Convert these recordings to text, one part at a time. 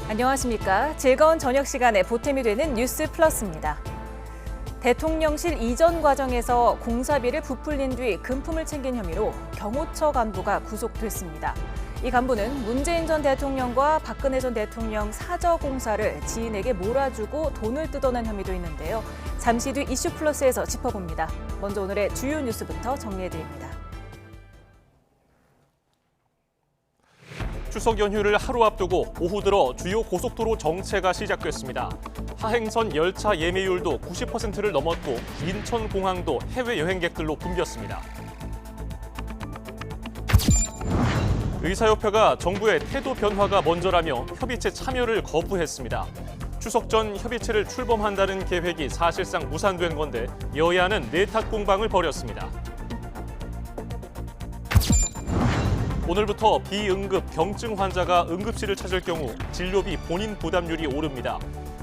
안녕하십니까. 즐거운 저녁 시간에 보탬이 되는 뉴스 플러스입니다. 대통령실 이전 과정에서 공사비를 부풀린 뒤 금품을 챙긴 혐의로 경호처 간부가 구속됐습니다. 이 간부는 문재인 전 대통령과 박근혜 전 대통령 사저 공사를 지인에게 몰아주고 돈을 뜯어낸 혐의도 있는데요. 잠시 뒤 이슈 플러스에서 짚어봅니다. 먼저 오늘의 주요 뉴스부터 정리해드립니다. 추석 연휴를 하루 앞두고 오후 들어 주요 고속도로 정체가 시작됐습니다. 하행선 열차 예매율도 90%를 넘었고 인천공항도 해외 여행객들로 붐볐습니다. 의사협회가 정부의 태도 변화가 먼저라며 협의체 참여를 거부했습니다. 추석 전 협의체를 출범한다는 계획이 사실상 무산된 건데 여야는 내탁 공방을 벌였습니다. 오늘부터 비응급 경증 환자가 응급실을 찾을 경우 진료비 본인 부담률이 오릅니다.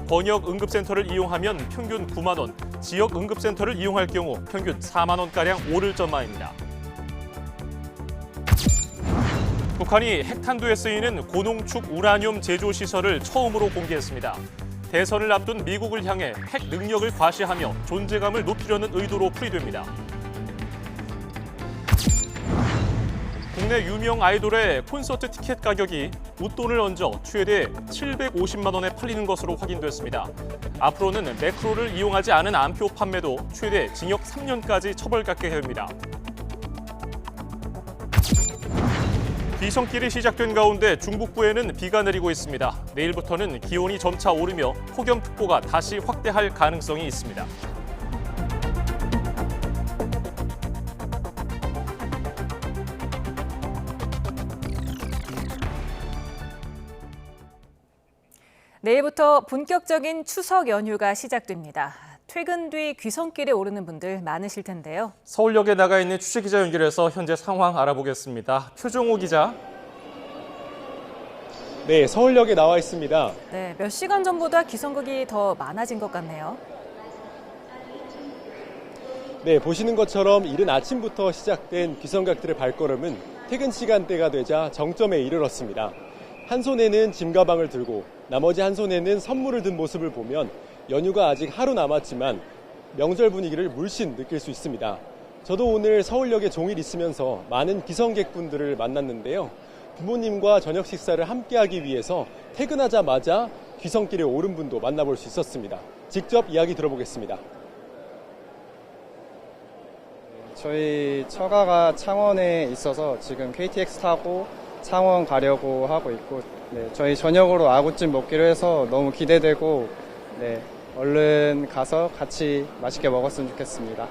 번역 응급센터를 이용하면 평균 9만 원, 지역 응급센터를 이용할 경우 평균 4만 원가량 오를 전망입니다. 북한이 핵탄두에 쓰이는 고농축 우라늄 제조 시설을 처음으로 공개했습니다. 대선을 앞둔 미국을 향해 핵 능력을 과시하며 존재감을 높이려는 의도로 풀이됩니다. 국내 유명 아이돌의 콘서트 티켓 가격이 웃돈을 얹어 최대 750만 원에 팔리는 것으로 확인됐습니다. 앞으로는 매크로를 이용하지 않은 암표 판매도 최대 징역 3년까지 처벌받게 됩니다. 귀성길이 시작된 가운데 중북부에는 비가 내리고 있습니다. 내일부터는 기온이 점차 오르며 폭염특보가 다시 확대할 가능성이 있습니다. 내일부터 본격적인 추석 연휴가 시작됩니다. 퇴근 뒤 귀성길에 오르는 분들 많으실 텐데요. 서울역에 나가 있는 취재기자 연결해서 현재 상황 알아보겠습니다. 표종호 기자. 네, 서울역에 나와 있습니다. 네, 몇 시간 전보다 귀성객이 더 많아진 것 같네요. 네, 보시는 것처럼 이른 아침부터 시작된 귀성객들의 발걸음은 퇴근 시간대가 되자 정점에 이르렀습니다. 한 손에는 짐 가방을 들고 나머지 한 손에는 선물을 든 모습을 보면 연휴가 아직 하루 남았지만 명절 분위기를 물씬 느낄 수 있습니다. 저도 오늘 서울역에 종일 있으면서 많은 귀성객분들을 만났는데요. 부모님과 저녁 식사를 함께하기 위해서 퇴근하자마자 귀성길에 오른 분도 만나볼 수 있었습니다. 직접 이야기 들어보겠습니다. 저희 처가가 창원에 있어서 지금 KTX 타고 창원 가려고 하고 있고, 네, 저희 저녁으로 아구찜 먹기로 해서 너무 기대되고, 네, 얼른 가서 같이 맛있게 먹었으면 좋겠습니다.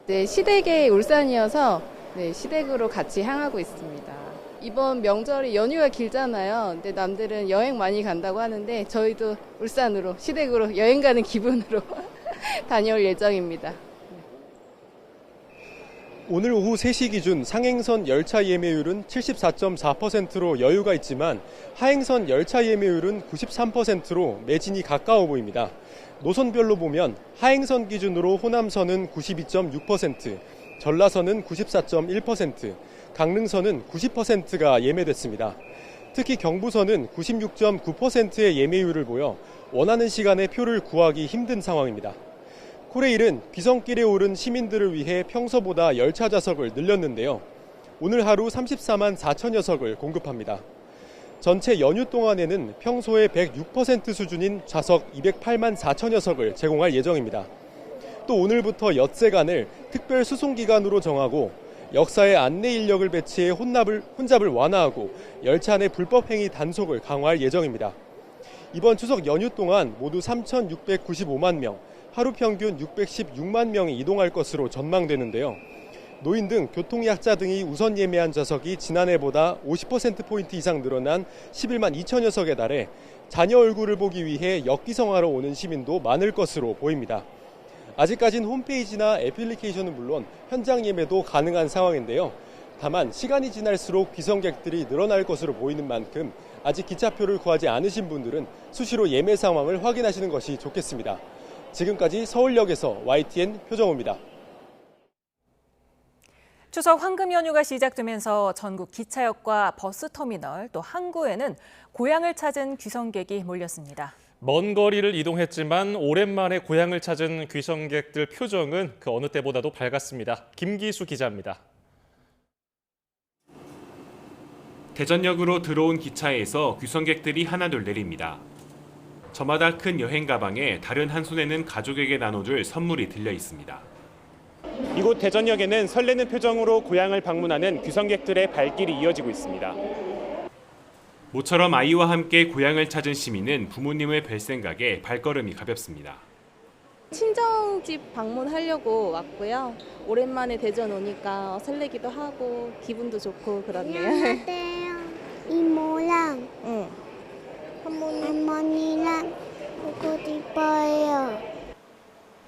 네, 시댁이 울산이어서 네, 시댁으로 같이 향하고 있습니다. 이번 명절이 연휴가 길잖아요. 근데 남들은 여행 많이 간다고 하는데 저희도 울산으로, 시댁으로 여행 가는 기분으로 다녀올 예정입니다. 오늘 오후 3시 기준 상행선 열차 예매율은 74.4%로 여유가 있지만 하행선 열차 예매율은 93%로 매진이 가까워 보입니다. 노선별로 보면 하행선 기준으로 호남선은 92.6%, 전라선은 94.1%, 강릉선은 90%가 예매됐습니다. 특히 경부선은 96.9%의 예매율을 보여 원하는 시간에 표를 구하기 힘든 상황입니다. 코레일은 귀성길에 오른 시민들을 위해 평소보다 열차 좌석을 늘렸는데요. 오늘 하루 34만 4천여 석을 공급합니다. 전체 연휴 동안에는 평소의 106% 수준인 좌석 208만 4천여 석을 제공할 예정입니다. 또 오늘부터 엿새간을 특별 수송기간으로 정하고 역사의 안내 인력을 배치해 혼잡을 완화하고 열차 내 불법 행위 단속을 강화할 예정입니다. 이번 추석 연휴 동안 모두 3,695만 명, 하루 평균 616만 명이 이동할 것으로 전망되는데요. 노인 등 교통약자 등이 우선 예매한 좌석이 지난해보다 50%포인트 이상 늘어난 11만 2천여 석에 달해 자녀 얼굴을 보기 위해 역귀성하러 오는 시민도 많을 것으로 보입니다. 아직까진 홈페이지나 애플리케이션은 물론 현장 예매도 가능한 상황인데요. 다만 시간이 지날수록 귀성객들이 늘어날 것으로 보이는 만큼 아직 기차표를 구하지 않으신 분들은 수시로 예매 상황을 확인하시는 것이 좋겠습니다. 지금까지 서울역에서 YTN 표정호입니다. 추석 황금 연휴가 시작되면서 전국 기차역과 버스터미널 또 항구에는 고향을 찾은 귀성객이 몰렸습니다. 먼 거리를 이동했지만 오랜만에 고향을 찾은 귀성객들 표정은 그 어느 때보다도 밝았습니다. 김기수 기자입니다. 대전역으로 들어온 기차에서 귀성객들이 하나둘 내립니다. 저마다 큰 여행 가방에 다른 한 손에는 가족에게 나눠줄 선물이 들려 있습니다. 이곳 대전역에는 설레는 표정으로 고향을 방문하는 귀성객들의 발길이 이어지고 있습니다. 모처럼 아이와 함께 고향을 찾은 시민은 부모님을 뵐 생각에 발걸음이 가볍습니다. 친정집 방문하려고 왔고요. 오랜만에 대전 오니까 설레기도 하고 기분도 좋고 그렇네요. 안녕하세요. 이모랑 응. 할머니랑 보고 싶어요.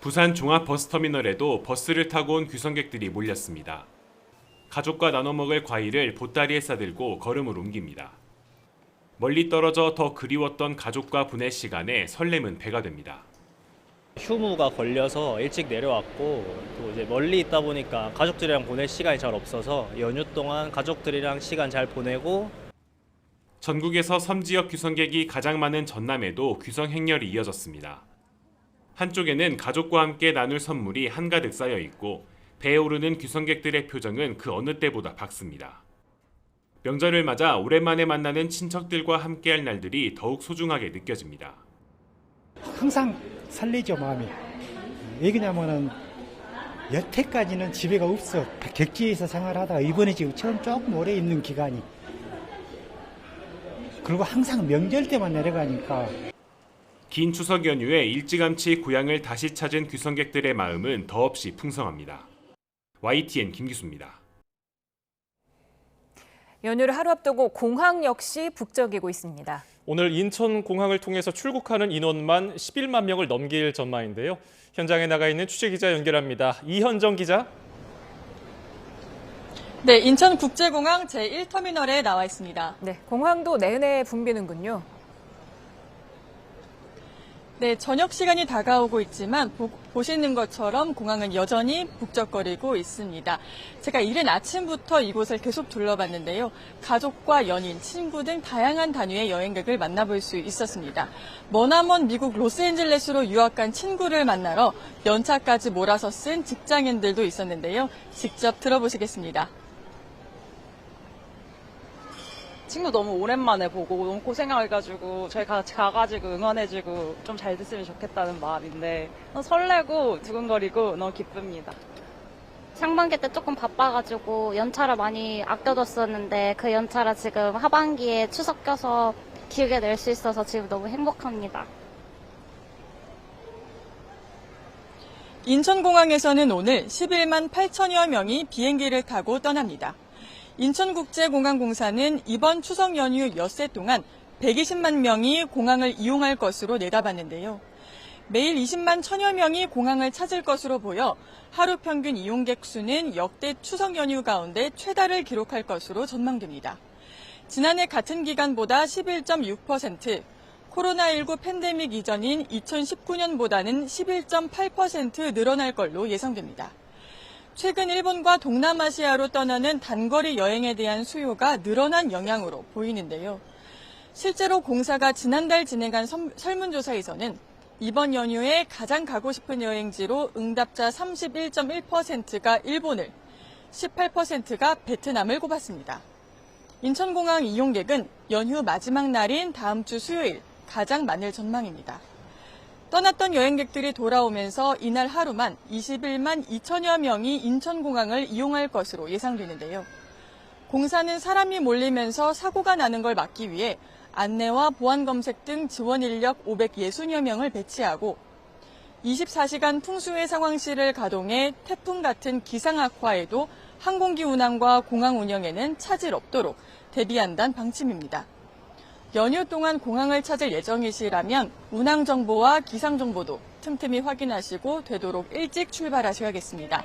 부산 종합버스터미널에도 버스를 타고 온 귀성객들이 몰렸습니다. 가족과 나눠 먹을 과일을 보따리에 싸들고 걸음을 옮깁니다. 멀리 떨어져 더 그리웠던 가족과 보낼 시간에 설렘은 배가 됩니다. 휴무가 걸려서 일찍 내려왔고 또 이제 멀리 있다 보니까 가족들이랑 보낼 시간이 잘 없어서 연휴 동안 가족들이랑 시간 잘 보내고. 전국에서 섬지역 귀성객이 가장 많은 전남에도 귀성 행렬이 이어졌습니다. 한쪽에는 가족과 함께 나눌 선물이 한가득 쌓여 있고 배에 오르는 귀성객들의 표정은 그 어느 때보다 밝습니다. 명절을 맞아 오랜만에 만나는 친척들과 함께할 날들이 더욱 소중하게 느껴집니다. 항상 설레죠, 마음이. 왜 그러냐면은 여태까지는 집에가 없어. 다 객지에서 생활하다가 이번에 지금 처음 조금 오래 있는 기간이. 그리고 항상 명절 때만 내려가니까. 긴 추석 연휴에 일찌감치 고향을 다시 찾은 귀성객들의 마음은 더없이 풍성합니다. YTN 김기수입니다. 연휴를 하루 앞두고 공항 역시 북적이고 있습니다. 오늘 인천공항을 통해서 출국하는 인원만 11만 명을 넘길 전망인데요. 현장에 나가 있는 취재기자 연결합니다. 이현정 기자. 네, 인천국제공항 제1터미널에 나와 있습니다. 네, 공항도 내내 붐비는군요. 네, 저녁 시간이 다가오고 있지만 보시는 것처럼 공항은 여전히 북적거리고 있습니다. 제가 이른 아침부터 이곳을 계속 둘러봤는데요. 가족과 연인, 친구 등 다양한 단위의 여행객을 만나볼 수 있었습니다. 머나먼 미국 로스앤젤레스로 유학 간 친구를 만나러 연차까지 몰아서 쓴 직장인들도 있었는데요. 직접 들어보시겠습니다. 친구 너무 오랜만에 보고 너무 고생해가지고 저희 같이 가가지고 응원해주고 좀 잘 됐으면 좋겠다는 마음인데 설레고 두근거리고 너무 기쁩니다. 상반기 때 조금 바빠가지고 연차를 많이 아껴뒀었는데 그 연차를 지금 하반기에 추석 껴서 길게 낼 수 있어서 지금 너무 행복합니다. 인천공항에서는 오늘 11만 8천여 명이 비행기를 타고 떠납니다. 인천국제공항공사는 이번 추석 연휴 엿새 동안 120만 명이 공항을 이용할 것으로 내다봤는데요. 매일 20만 천여 명이 공항을 찾을 것으로 보여 하루 평균 이용객 수는 역대 추석 연휴 가운데 최다를 기록할 것으로 전망됩니다. 지난해 같은 기간보다 11.6%, 코로나19 팬데믹 이전인 2019년보다는 11.8% 늘어날 걸로 예상됩니다. 최근 일본과 동남아시아로 떠나는 단거리 여행에 대한 수요가 늘어난 영향으로 보이는데요. 실제로 공사가 지난달 진행한 설문조사에서는 이번 연휴에 가장 가고 싶은 여행지로 응답자 31.1%가 일본을, 18%가 베트남을 꼽았습니다. 인천공항 이용객은 연휴 마지막 날인 다음 주 수요일 가장 많을 전망입니다. 떠났던 여행객들이 돌아오면서 이날 하루만 21만 2천여 명이 인천공항을 이용할 것으로 예상되는데요. 공사는 사람이 몰리면서 사고가 나는 걸 막기 위해 안내와 보안 검색 등 지원 인력 560여 명을 배치하고 24시간 풍수해 상황실을 가동해 태풍 같은 기상 악화에도 항공기 운항과 공항 운영에는 차질 없도록 대비한다는 방침입니다. 연휴 동안 공항을 찾을 예정이시라면 운항 정보와 기상 정보도 틈틈이 확인하시고 되도록 일찍 출발하셔야겠습니다.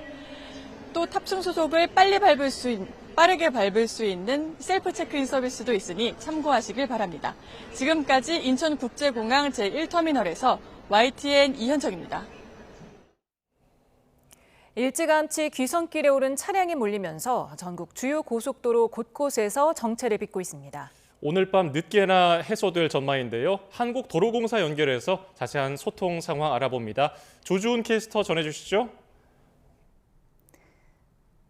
또 탑승 소속을 빠르게 밟을 수 있는 셀프 체크인 서비스도 있으니 참고하시길 바랍니다. 지금까지 인천국제공항 제1터미널에서 YTN 이현정입니다. 일찌감치 귀성길에 오른 차량이 몰리면서 전국 주요 고속도로 곳곳에서 정체를 빚고 있습니다. 오늘 밤 늦게나 해소될 전망인데요. 한국도로공사 연결해서 자세한 소통 상황 알아봅니다. 조주은 캐스터 전해주시죠.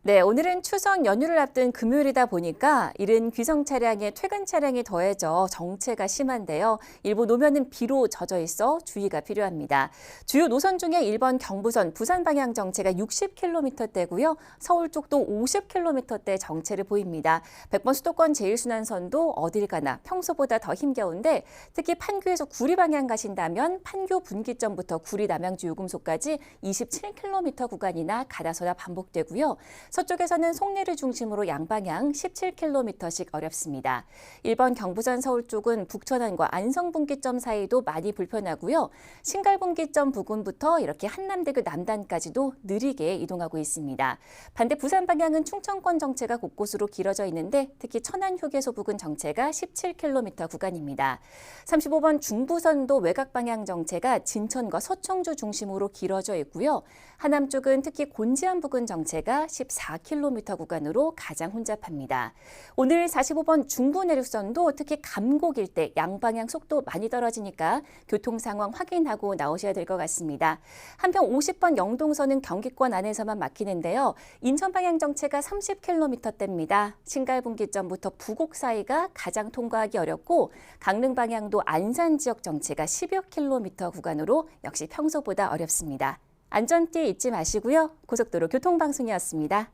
네, 오늘은 추석 연휴를 앞둔 금요일이다 보니까 이른 귀성 차량에 퇴근 차량이 더해져 정체가 심한데요. 일부 노면은 비로 젖어 있어 주의가 필요합니다. 주요 노선 중에 1번 경부선 부산 방향 정체가 60km대고요. 서울 쪽도 50km대 정체를 보입니다. 100번 수도권 제일순환선도 어딜 가나 평소보다 더 힘겨운데 특히 판교에서 구리 방향 가신다면 판교 분기점부터 구리 남양주 요금소까지 27km 구간이나 가다서다 반복되고요. 서쪽에서는 송내를 중심으로 양방향 17km씩 어렵습니다. 1번 경부선 서울 쪽은 북천안과 안성분기점 사이도 많이 불편하고요. 신갈분기점 부근부터 이렇게 한남대교 남단까지도 느리게 이동하고 있습니다. 반대 부산 방향은 충청권 정체가 곳곳으로 길어져 있는데 특히 천안휴게소 부근 정체가 17km 구간입니다. 35번 중부선도 외곽 방향 정체가 진천과 서청주 중심으로 길어져 있고요. 하남 쪽은 특히 곤지암 부근 정체가 14km 구간으로 가장 혼잡합니다. 오늘 45번 중부 내륙선도 특히 감곡 일대 양방향 속도 많이 떨어지니까 교통 상황 확인하고 나오셔야 될 것 같습니다. 한편 50번 영동선은 경기권 안에서만 막히는데요. 인천 방향 정체가 30km대입니다. 신갈분기점부터 부곡 사이가 가장 통과하기 어렵고 강릉 방향도 안산 지역 정체가 10여 킬로미터 구간으로 역시 평소보다 어렵습니다. 안전띠 잊지 마시고요. 고속도로 교통방송이었습니다.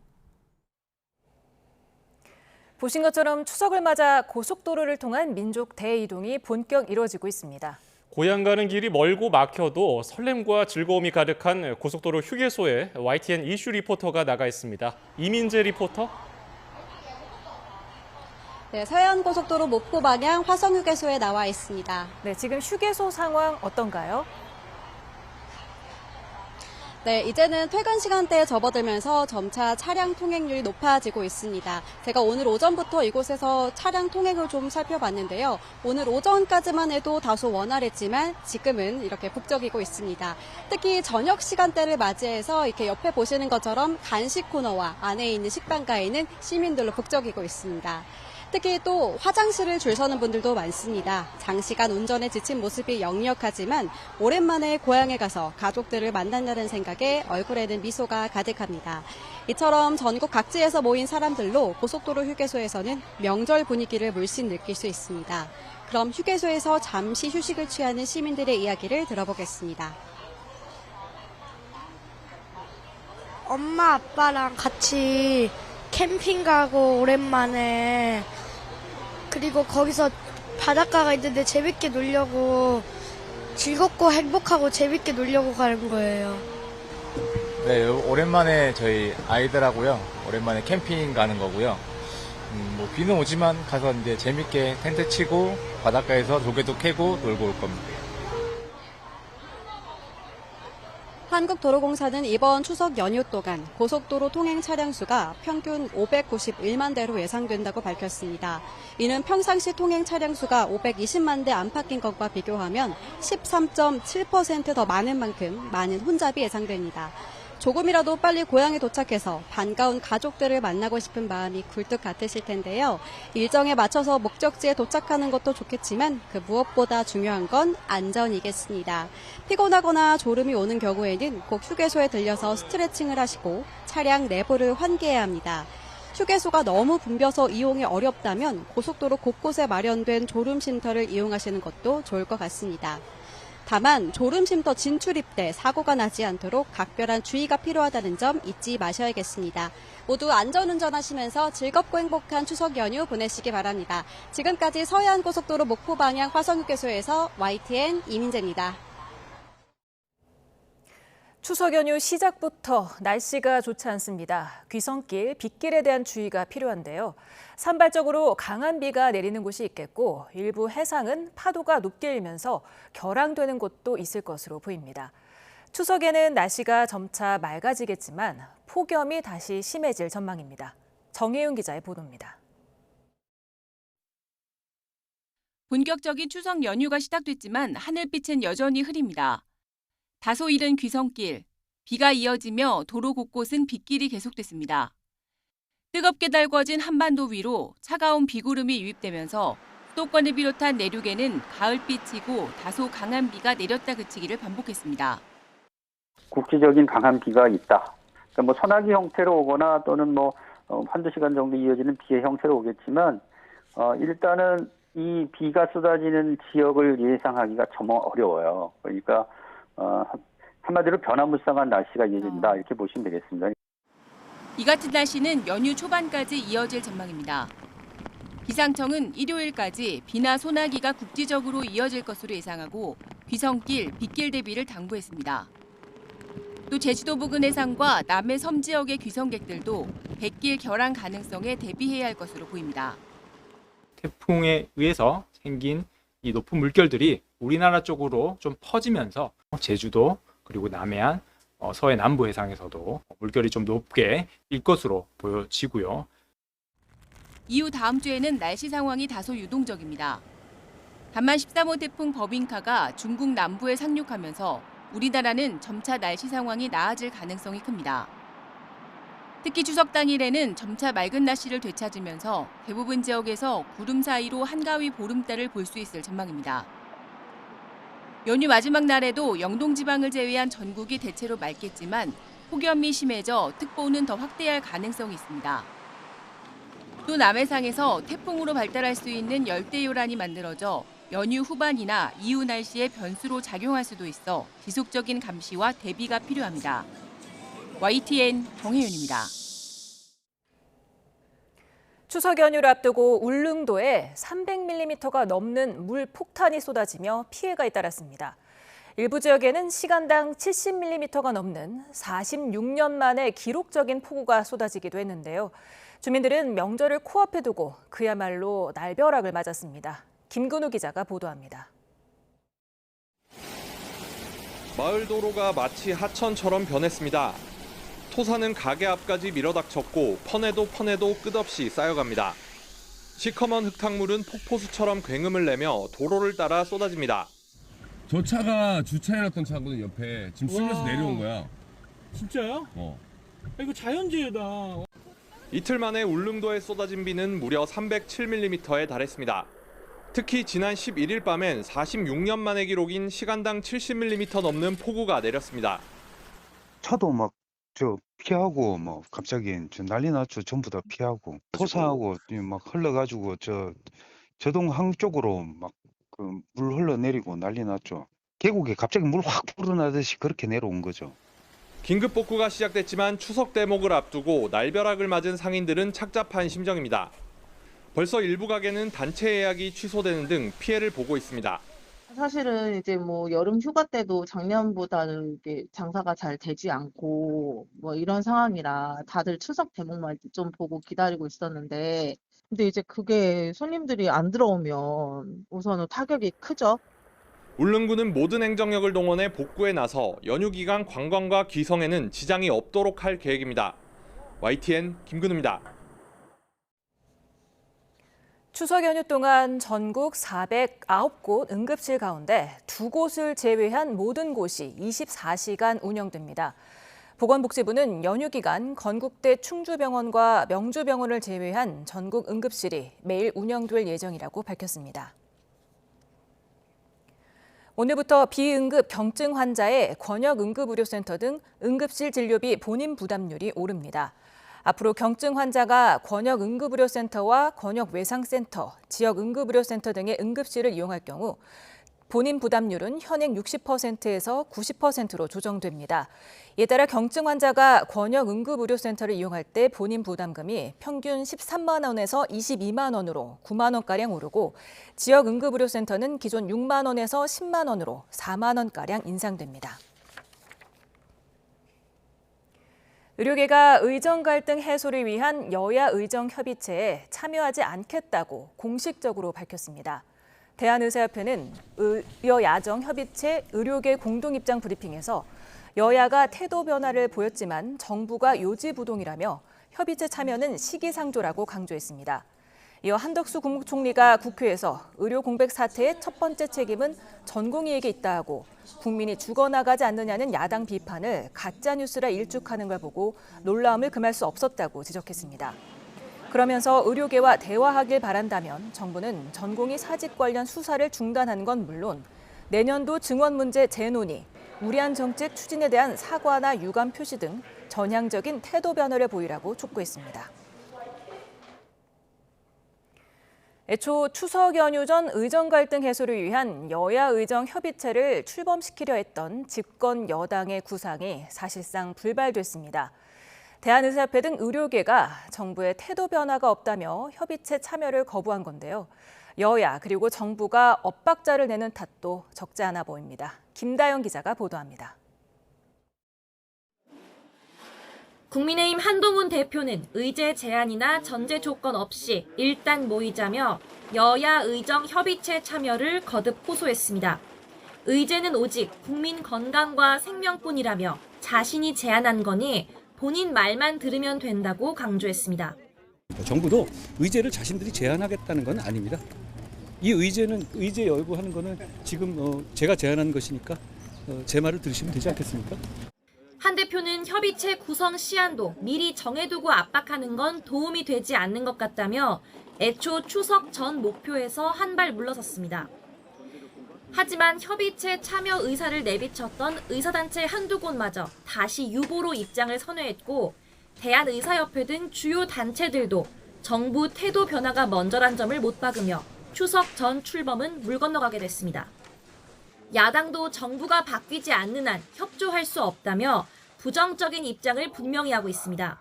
보신 것처럼 추석을 맞아 고속도로를 통한 민족 대이동이 본격 이루어지고 있습니다. 고향 가는 길이 멀고 막혀도 설렘과 즐거움이 가득한 고속도로 휴게소에 YTN 이슈 리포터가 나가 있습니다. 이민재 리포터. 네, 서해안고속도로 목포 방향 화성휴게소에 나와 있습니다. 네, 지금 휴게소 상황 어떤가요? 네, 이제는 퇴근 시간대에 접어들면서 점차 차량 통행률이 높아지고 있습니다. 제가 오늘 오전부터 이곳에서 차량 통행을 좀 살펴봤는데요. 오늘 오전까지만 해도 다소 원활했지만 지금은 이렇게 북적이고 있습니다. 특히 저녁 시간대를 맞이해서 이렇게 옆에 보시는 것처럼 간식 코너와 안에 있는 식당가에는 시민들로 북적이고 있습니다. 특히 또 화장실을 줄 서는 분들도 많습니다. 장시간 운전에 지친 모습이 역력하지만 오랜만에 고향에 가서 가족들을 만난다는 생각에 얼굴에는 미소가 가득합니다. 이처럼 전국 각지에서 모인 사람들로 고속도로 휴게소에서는 명절 분위기를 물씬 느낄 수 있습니다. 그럼 휴게소에서 잠시 휴식을 취하는 시민들의 이야기를 들어보겠습니다. 엄마 아빠랑 같이 캠핑 가고 오랜만에 그리고 거기서 바닷가가 있는데 재밌게 놀려고 즐겁고 행복하고 재밌게 놀려고 가는 거예요. 네, 오랜만에 저희 아이들하고요. 오랜만에 캠핑 가는 거고요. 뭐 비는 오지만 가서 이제 재밌게 텐트 치고 바닷가에서 조개도 캐고 놀고 올 겁니다. 한국도로공사는 이번 추석 연휴 동안 고속도로 통행 차량 수가 평균 591만 대로 예상된다고 밝혔습니다. 이는 평상시 통행 차량 수가 520만 대 안팎인 것과 비교하면 13.7% 더 많은 만큼 많은 혼잡이 예상됩니다. 조금이라도 빨리 고향에 도착해서 반가운 가족들을 만나고 싶은 마음이 굴뚝 같으실 텐데요. 일정에 맞춰서 목적지에 도착하는 것도 좋겠지만 그 무엇보다 중요한 건 안전이겠습니다. 피곤하거나 졸음이 오는 경우에는 꼭 휴게소에 들려서 스트레칭을 하시고 차량 내부를 환기해야 합니다. 휴게소가 너무 붐벼서 이용이 어렵다면 고속도로 곳곳에 마련된 졸음쉼터를 이용하시는 것도 좋을 것 같습니다. 다만 졸음쉼터 진출입 때 사고가 나지 않도록 각별한 주의가 필요하다는 점 잊지 마셔야겠습니다. 모두 안전운전하시면서 즐겁고 행복한 추석 연휴 보내시기 바랍니다. 지금까지 서해안고속도로 목포 방향 화성휴게소에서 YTN 이민재입니다. 추석 연휴 시작부터 날씨가 좋지 않습니다. 귀성길, 빗길에 대한 주의가 필요한데요. 산발적으로 강한 비가 내리는 곳이 있겠고 일부 해상은 파도가 높게 일면서 결항되는 곳도 있을 것으로 보입니다. 추석에는 날씨가 점차 맑아지겠지만 폭염이 다시 심해질 전망입니다. 정혜윤 기자의 보도입니다. 본격적인 추석 연휴가 시작됐지만 하늘빛은 여전히 흐립니다. 다소 이른 귀성길, 비가 이어지며 도로 곳곳은 빗길이 계속됐습니다. 뜨겁게 달궈진 한반도 위로 차가운 비구름이 유입되면서 수도권을 비롯한 내륙에는 가을비치고 다소 강한 비가 내렸다 그치기를 반복했습니다. 국지적인 강한 비가 있다. 그러니까 뭐 소나기 형태로 오거나 또는 뭐 한두 시간 정도 이어지는 비의 형태로 오겠지만 일단은 이 비가 쏟아지는 지역을 예상하기가 좀 어려워요. 그러니까 한마디로 변화무쌍한 날씨가 이어진다 이렇게 보시면 되겠습니다. 이 같은 날씨는 연휴 초반까지 이어질 전망입니다. 기상청은 일요일까지 비나 소나기가 국지적으로 이어질 것으로 예상하고 귀성길, 빗길 대비를 당부했습니다. 또 제주도 부근 해상과 남해 섬 지역의 귀성객들도 뱃길 결항 가능성에 대비해야 할 것으로 보입니다. 태풍에 의해서 생긴 이 높은 물결들이 우리나라 쪽으로 좀 퍼지면서 제주도 그리고 남해안, 서해 남부 해상에서도 물결이 좀 높게 일 것으로 보여지고요. 이후 다음 주에는 날씨 상황이 다소 유동적입니다. 다만 13호 태풍 버빙카가 중국 남부에 상륙하면서 우리나라는 점차 날씨 상황이 나아질 가능성이 큽니다. 특히 추석 당일에는 점차 맑은 날씨를 되찾으면서 대부분 지역에서 구름 사이로 한가위 보름달을 볼 수 있을 전망입니다. 연휴 마지막 날에도 영동 지방을 제외한 전국이 대체로 맑겠지만 폭염이 심해져 특보는 더 확대할 가능성이 있습니다. 또 남해상에서 태풍으로 발달할 수 있는 열대요란이 만들어져 연휴 후반이나 이후 날씨의 변수로 작용할 수도 있어 지속적인 감시와 대비가 필요합니다. YTN 정혜윤입니다. 추석 연휴를 앞두고 울릉도에 300mm가 넘는 물 폭탄이 쏟아지며 피해가 잇따랐습니다. 일부 지역에는 시간당 70mm가 넘는 46년 만에 기록적인 폭우가 쏟아지기도 했는데요. 주민들은 명절을 코앞에 두고 그야말로 날벼락을 맞았습니다. 김근우 기자가 보도합니다. 마을 도로가 마치 하천처럼 변했습니다. 토사는 가게 앞까지 밀어닥쳤고 퍼내도 끝없이 쌓여갑니다. 시커먼 흙탕물은 폭포수처럼 굉음을 내며 도로를 따라 쏟아집니다. 저 차가 주차해놨던 차거든. 옆에 지금 쓸려서 내려온 거야. 진짜요? 이거 자연재해다. 이틀 만에 울릉도에 쏟아진 비는 무려 307mm에 달했습니다. 특히 지난 11일 밤엔 46년 만에 기록인 시간당 70mm 넘는 폭우가 내렸습니다. 차도 막 피하고 갑자기 난리 났죠. 전부 다 피하고 토사하고 막 흘러가지고 저동항 쪽으로 막 물 흘러내리고 난리 났죠. 계곡에 갑자기 물 확 불어나듯이 그렇게 내려온 거죠. 긴급 복구가 시작됐지만 추석 대목을 앞두고 날벼락을 맞은 상인들은 착잡한 심정입니다. 벌써 일부 가게는 단체 예약이 취소되는 등 피해를 보고 있습니다. 사실은 이제 여름 휴가 때도 작년보다는 이게 장사가 잘 되지 않고 이런 상황이라 다들 추석 대목만 좀 보고 기다리고 있었는데, 근데 이제 그게 손님들이 안 들어오면 우선은 타격이 크죠. 울릉군은 모든 행정력을 동원해 복구에 나서 연휴 기간 관광과 귀성에는 지장이 없도록 할 계획입니다. YTN 김근우입니다. 추석 연휴 동안 전국 409곳 응급실 가운데 2곳을 제외한 모든 곳이 24시간 운영됩니다. 보건복지부는 연휴 기간 건국대 충주병원과 명주병원을 제외한 전국 응급실이 매일 운영될 예정이라고 밝혔습니다. 오늘부터 비응급 경증 환자의 권역응급의료센터 등 응급실 진료비 본인 부담률이 오릅니다. 앞으로 경증 환자가 권역응급의료센터와 권역외상센터, 지역응급의료센터 등의 응급실을 이용할 경우 본인 부담률은 현행 60%에서 90%로 조정됩니다. 이에 따라 경증 환자가 권역응급의료센터를 이용할 때 본인 부담금이 평균 13만 원에서 22만 원으로 9만 원가량 오르고 지역응급의료센터는 기존 6만 원에서 10만 원으로 4만 원가량 인상됩니다. 의료계가 의정 갈등 해소를 위한 여야 의정협의체에 참여하지 않겠다고 공식적으로 밝혔습니다. 대한의사협회는 의여야정협의체 의료계 공동입장 브리핑에서 여야가 태도 변화를 보였지만 정부가 요지부동이라며 협의체 참여는 시기상조라고 강조했습니다. 이어 한덕수 국무총리가 국회에서 의료 공백 사태의 첫 번째 책임은 전공의에게 있다 하고 국민이 죽어나가지 않느냐는 야당 비판을 가짜뉴스라 일축하는 걸 보고 놀라움을 금할 수 없었다고 지적했습니다. 그러면서 의료계와 대화하길 바란다면 정부는 전공의 사직 관련 수사를 중단하는 건 물론 내년도 증원 문제 재논의, 무리한 정책 추진에 대한 사과나 유감 표시 등 전향적인 태도 변화를 보이라고 촉구했습니다. 애초 추석 연휴 전 의정 갈등 해소를 위한 여야 의정 협의체를 출범시키려 했던 집권 여당의 구상이 사실상 불발됐습니다. 대한의사협회 등 의료계가 정부의 태도 변화가 없다며 협의체 참여를 거부한 건데요. 여야 그리고 정부가 엇박자를 내는 탓도 적지 않아 보입니다. 김다영 기자가 보도합니다. 국민의힘 한동훈 대표는 의제 제안이나 전제 조건 없이 일단 모이자며 여야 의정 협의체 참여를 거듭 호소했습니다. 의제는 오직 국민 건강과 생명뿐이라며 자신이 제안한 거니 본인 말만 들으면 된다고 강조했습니다. 정부도 의제를 자신들이 제안하겠다는 건 아닙니다. 이 의제 열고하는 거는 지금 제가 제안한 것이니까 제 말을 들으시면 되지 않겠습니까? 한 대표는 협의체 구성 시한도 미리 정해두고 압박하는 건 도움이 되지 않는 것 같다며 애초 추석 전 목표에서 한 발 물러섰습니다. 하지만 협의체 참여 의사를 내비쳤던 의사단체 한두 곳마저 다시 유보로 입장을 선회했고 대한의사협회 등 주요 단체들도 정부 태도 변화가 먼저란 점을 못 박으며 추석 전 출범은 물 건너가게 됐습니다. 야당도 정부가 바뀌지 않는 한 협조할 수 없다며 부정적인 입장을 분명히 하고 있습니다.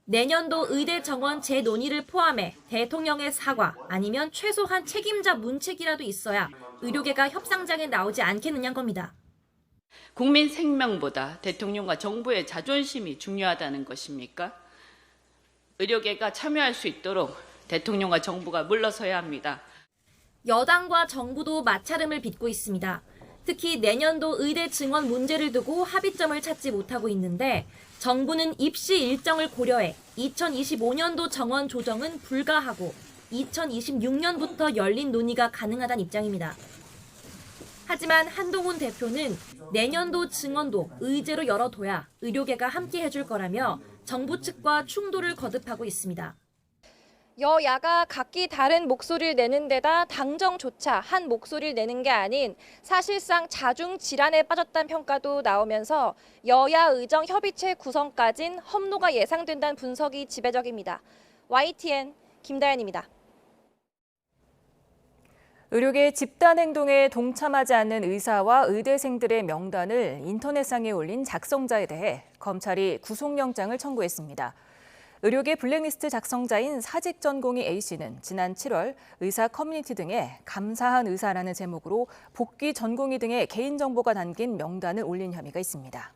내년도 의대 정원 재논의를 포함해 대통령의 사과 아니면 최소한 책임자 문책이라도 있어야 의료계가 협상장에 나오지 않겠느냐는 겁니다. 국민 생명보다 대통령과 정부의 자존심이 중요하다는 것입니까? 의료계가 참여할 수 있도록 대통령과 정부가 물러서야 합니다. 여당과 정부도 마찰음을 빚고 있습니다. 특히 내년도 의대 증원 문제를 두고 합의점을 찾지 못하고 있는데 정부는 입시 일정을 고려해 2025년도 정원 조정은 불가하고 2026년부터 열린 논의가 가능하다는 입장입니다. 하지만 한동훈 대표는 내년도 증원도 의제로 열어둬야 의료계가 함께 해줄 거라며 정부 측과 충돌을 거듭하고 있습니다. 여야가 각기 다른 목소리를 내는 데다 당정조차 한 목소리를 내는 게 아닌 사실상 자중 질환에 빠졌다는 평가도 나오면서 여야 의정 협의체 구성까진 험로가 예상된다는 분석이 지배적입니다. YTN 김다연입니다. 의료계 집단 행동에 동참하지 않는 의사와 의대생들의 명단을 인터넷상에 올린 작성자에 대해 검찰이 구속영장을 청구했습니다. 의료계 블랙리스트 작성자인 사직 전공의 A씨는 지난 7월 의사 커뮤니티 등에 감사한 의사라는 제목으로 복귀 전공의 등의 개인정보가 담긴 명단을 올린 혐의가 있습니다.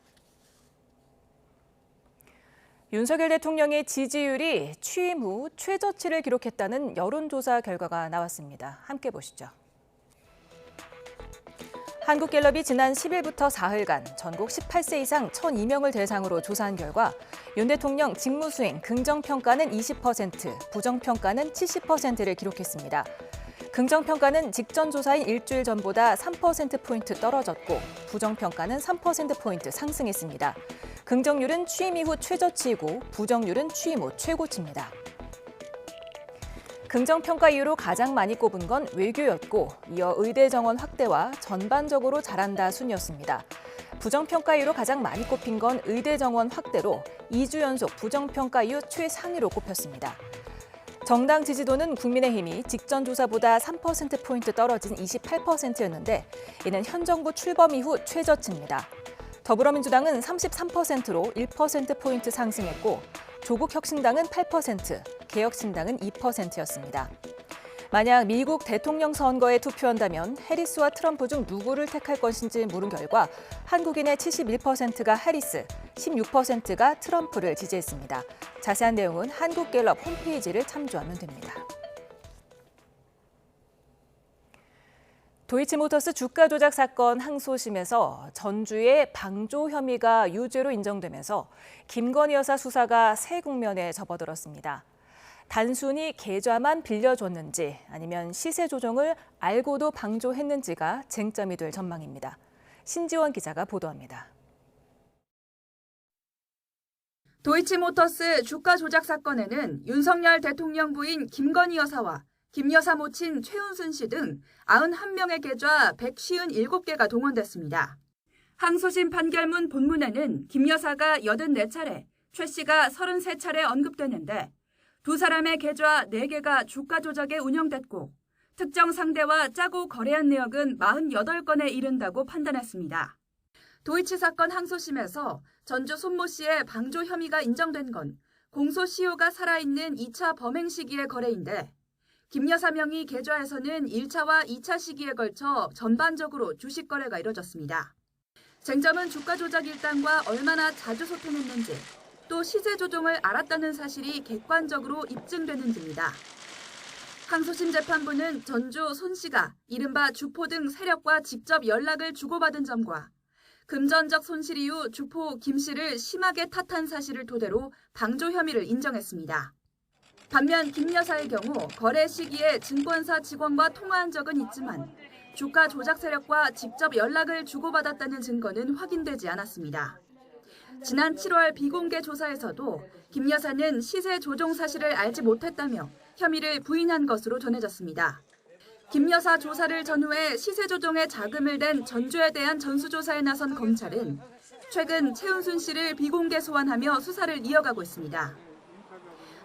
윤석열 대통령의 지지율이 취임 후 최저치를 기록했다는 여론조사 결과가 나왔습니다. 함께 보시죠. 한국갤럽이 지난 10일부터 사흘간 전국 18세 이상 1,002명을 대상으로 조사한 결과 윤 대통령 직무수행 긍정평가는 20%, 부정평가는 70%를 기록했습니다. 긍정평가는 직전 조사인 일주일 전보다 3%포인트 떨어졌고 부정평가는 3%포인트 상승했습니다. 긍정률은 취임 이후 최저치이고 부정률은 취임 후 최고치입니다. 긍정평가 이유로 가장 많이 꼽은 건 외교였고 이어 의대 정원 확대와 전반적으로 잘한다 순이었습니다. 부정평가 이유로 가장 많이 꼽힌 건 의대 정원 확대로 2주 연속 부정평가 이유 최상위로 꼽혔습니다. 정당 지지도는 국민의힘이 직전 조사보다 3%포인트 떨어진 28%였는데 이는 현 정부 출범 이후 최저치입니다. 더불어민주당은 33%로 1%포인트 상승했고 조국혁신당은 8%, 개혁신당은 2%였습니다. 만약 미국 대통령 선거에 투표한다면 해리스와 트럼프 중 누구를 택할 것인지 물은 결과 한국인의 71%가 해리스, 16%가 트럼프를 지지했습니다. 자세한 내용은 한국갤럽 홈페이지를 참조하면 됩니다. 도이치모터스 주가 조작 사건 항소심에서 전주의 방조 혐의가 유죄로 인정되면서 김건희 여사 수사가 새 국면에 접어들었습니다. 단순히 계좌만 빌려줬는지 아니면 시세 조정을 알고도 방조했는지가 쟁점이 될 전망입니다. 신지원 기자가 보도합니다. 도이치모터스 주가 조작 사건에는 윤석열 대통령 부인 김건희 여사와 김 여사 모친 최은순 씨 등 91명의 계좌 157개가 동원됐습니다. 항소심 판결문 본문에는 김 여사가 84차례, 최 씨가 33차례 언급되는데 두 사람의 계좌 4개가 주가 조작에 운영됐고 특정 상대와 짜고 거래한 내역은 48건에 이른다고 판단했습니다. 도이치 사건 항소심에서 전주 손모 씨의 방조 혐의가 인정된 건 공소시효가 살아있는 2차 범행 시기의 거래인데 김 여사 명의 계좌에서는 1차와 2차 시기에 걸쳐 전반적으로 주식 거래가 이뤄졌습니다. 쟁점은 주가 조작 일당과 얼마나 자주 소통했는지 또 시세 조정을 알았다는 사실이 객관적으로 입증되는지입니다. 항소심 재판부는 전주 손 씨가 이른바 주포 등 세력과 직접 연락을 주고받은 점과 금전적 손실 이후 주포 김 씨를 심하게 탓한 사실을 토대로 방조 혐의를 인정했습니다. 반면 김 여사의 경우 거래 시기에 증권사 직원과 통화한 적은 있지만 주가 조작 세력과 직접 연락을 주고받았다는 증거는 확인되지 않았습니다. 지난 7월 비공개 조사에서도 김 여사는 시세 조정 사실을 알지 못했다며 혐의를 부인한 것으로 전해졌습니다. 김 여사 조사를 전후해 시세 조정에 자금을 댄 전주에 대한 전수조사에 나선 검찰은 최근 최은순 씨를 비공개 소환하며 수사를 이어가고 있습니다.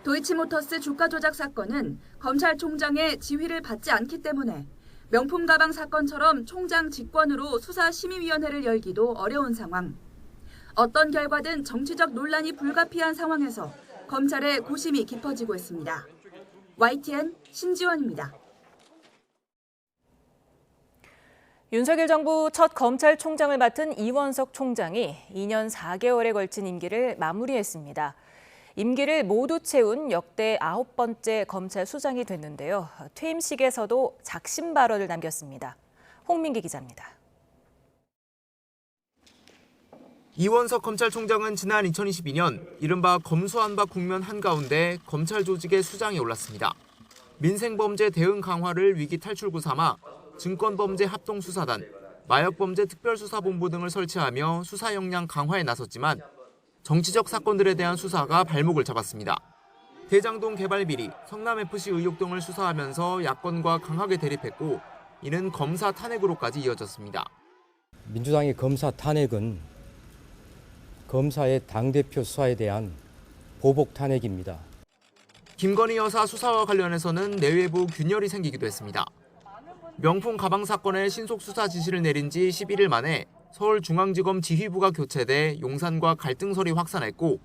도이치모터스 주가 조작 사건은 검찰총장의 지휘를 받지 않기 때문에 명품 가방 사건처럼 총장 직권으로 수사심의위원회를 열기도 어려운 상황. 어떤 결과든 정치적 논란이 불가피한 상황에서 검찰의 고심이 깊어지고 있습니다. YTN 신지원입니다. 윤석열 정부 첫 검찰총장을 맡은 이원석 총장이 2년 4개월에 걸친 임기를 마무리했습니다. 임기를 모두 채운 역대 9번째 검찰 수장이 됐는데요. 퇴임식에서도 작심 발언을 남겼습니다. 홍민기 기자입니다. 이원석 검찰총장은 지난 2022년 이른바 검수완박 국면 한가운데 검찰 조직의 수장에 올랐습니다. 민생범죄 대응 강화를 위기 탈출구 삼아 증권범죄 합동수사단, 마약범죄 특별수사본부 등을 설치하며 수사 역량 강화에 나섰지만 정치적 사건들에 대한 수사가 발목을 잡았습니다. 대장동 개발 비리, 성남FC 의혹 등을 수사하면서 야권과 강하게 대립했고 이는 검사 탄핵으로까지 이어졌습니다. 민주당의 검사 탄핵은 검사의 당대표 수사에 대한 보복 탄핵입니다. 김건희 여사 수사와 관련해서는 내외부 균열이 생기기도 했습니다. 명품 가방 사건의 신속 수사 지시를 내린 지 11일 만에 서울중앙지검 지휘부가 교체돼 용산과 갈등설이 확산했고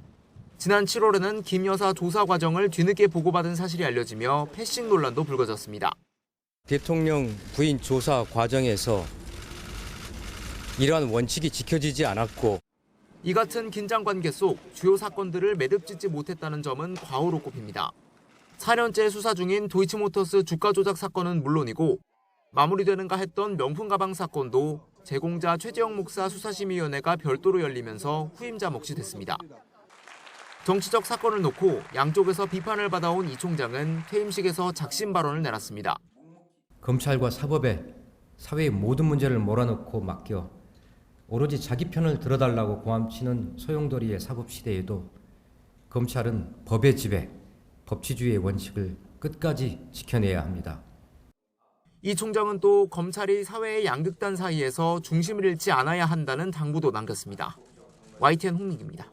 지난 7월에는 김 여사 조사 과정을 뒤늦게 보고받은 사실이 알려지며 패싱 논란도 불거졌습니다. 대통령 부인 조사 과정에서 이러한 원칙이 지켜지지 않았고 이 같은 긴장 관계 속 주요 사건들을 매듭짓지 못했다는 점은 과오로 꼽힙니다. 4년째 수사 중인 도이치모터스 주가 조작 사건은 물론이고 마무리되는가 했던 명품 가방 사건도 제공자 최재형 목사 수사심의위원회가 별도로 열리면서 후임자 몫이 됐습니다. 정치적 사건을 놓고 양쪽에서 비판을 받아온 이 총장은 퇴임식에서 작심 발언을 내놨습니다. 검찰과 사법에 사회의 모든 문제를 몰아넣고 맡겨 오로지 자기 편을 들어달라고 고함치는 소용돌이의 사법시대에도 검찰은 법의 지배, 법치주의의 원칙을 끝까지 지켜내야 합니다. 이 총장은 또 검찰이 사회의 양극단 사이에서 중심을 잃지 않아야 한다는 당부도 남겼습니다. YTN 홍민기입니다.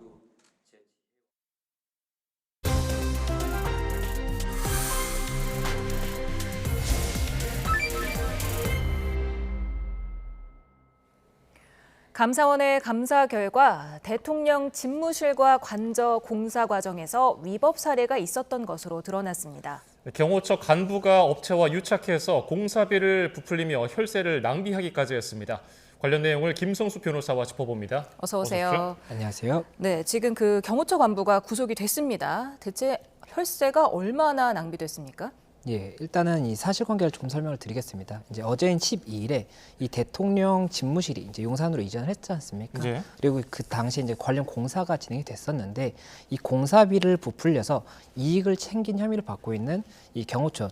감사원의 감사 결과 대통령 집무실과 관저 공사 과정에서 위법 사례가 있었던 것으로 드러났습니다. 경호처 간부가 업체와 유착해서 공사비를 부풀리며 혈세를 낭비하기까지 했습니다. 관련 내용을 김성수 변호사와 짚어봅니다. 어서 오세요. 안녕하세요. 네, 지금 그 경호처 간부가 구속이 됐습니다. 대체 혈세가 얼마나 낭비됐습니까? 예, 일단은 이 사실관계를 좀 설명을 드리겠습니다. 이제 어제인 12일에 이 대통령 집무실이 이제 용산으로 이전을 했지 않습니까? 네. 그리고 그 당시 이제 관련 공사가 진행이 됐었는데 이 공사비를 부풀려서 이익을 챙긴 혐의를 받고 있는 이 경호처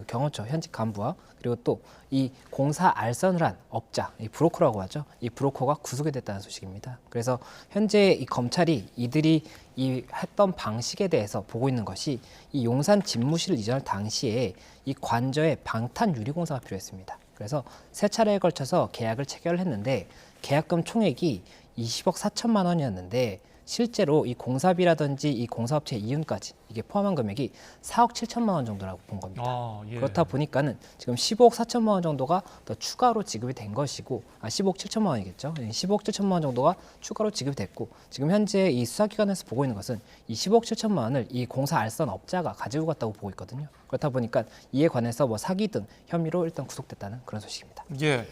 경호처 현직 간부와 그리고 또 이 공사 알선을 한 업자, 이 브로커라고 하죠. 이 브로커가 구속이 됐다는 소식입니다. 그래서 현재 이 검찰이 이들이 이 했던 방식에 대해서 보고 있는 것이 이 용산 집무실 이전할 당시에 이 관저에 방탄 유리공사가 필요했습니다. 그래서 세 차례에 걸쳐서 계약을 체결했는데 계약금 총액이 20억 4천만 원이었는데 실제로 이 공사비라든지 이 공사업체 이윤까지 이게 포함한 금액이 4억 7천만 원 정도라고 본 겁니다. 예. 그렇다 보니까는 지금 15억 4천만 원 정도가 더 추가로 지급이 된 것이고 15억 7천만 원이겠죠. 15억 7천만 원 정도가 추가로 지급이 됐고 지금 현재 이 수사기관에서 보고 있는 것은 이 15억 7천만 원을 이 공사 알선 업자가 가지고 갔다고 보고 있거든요. 그렇다 보니까 이에 관해서 뭐 사기 등 혐의로 일단 구속됐다는 그런 소식입니다. 예.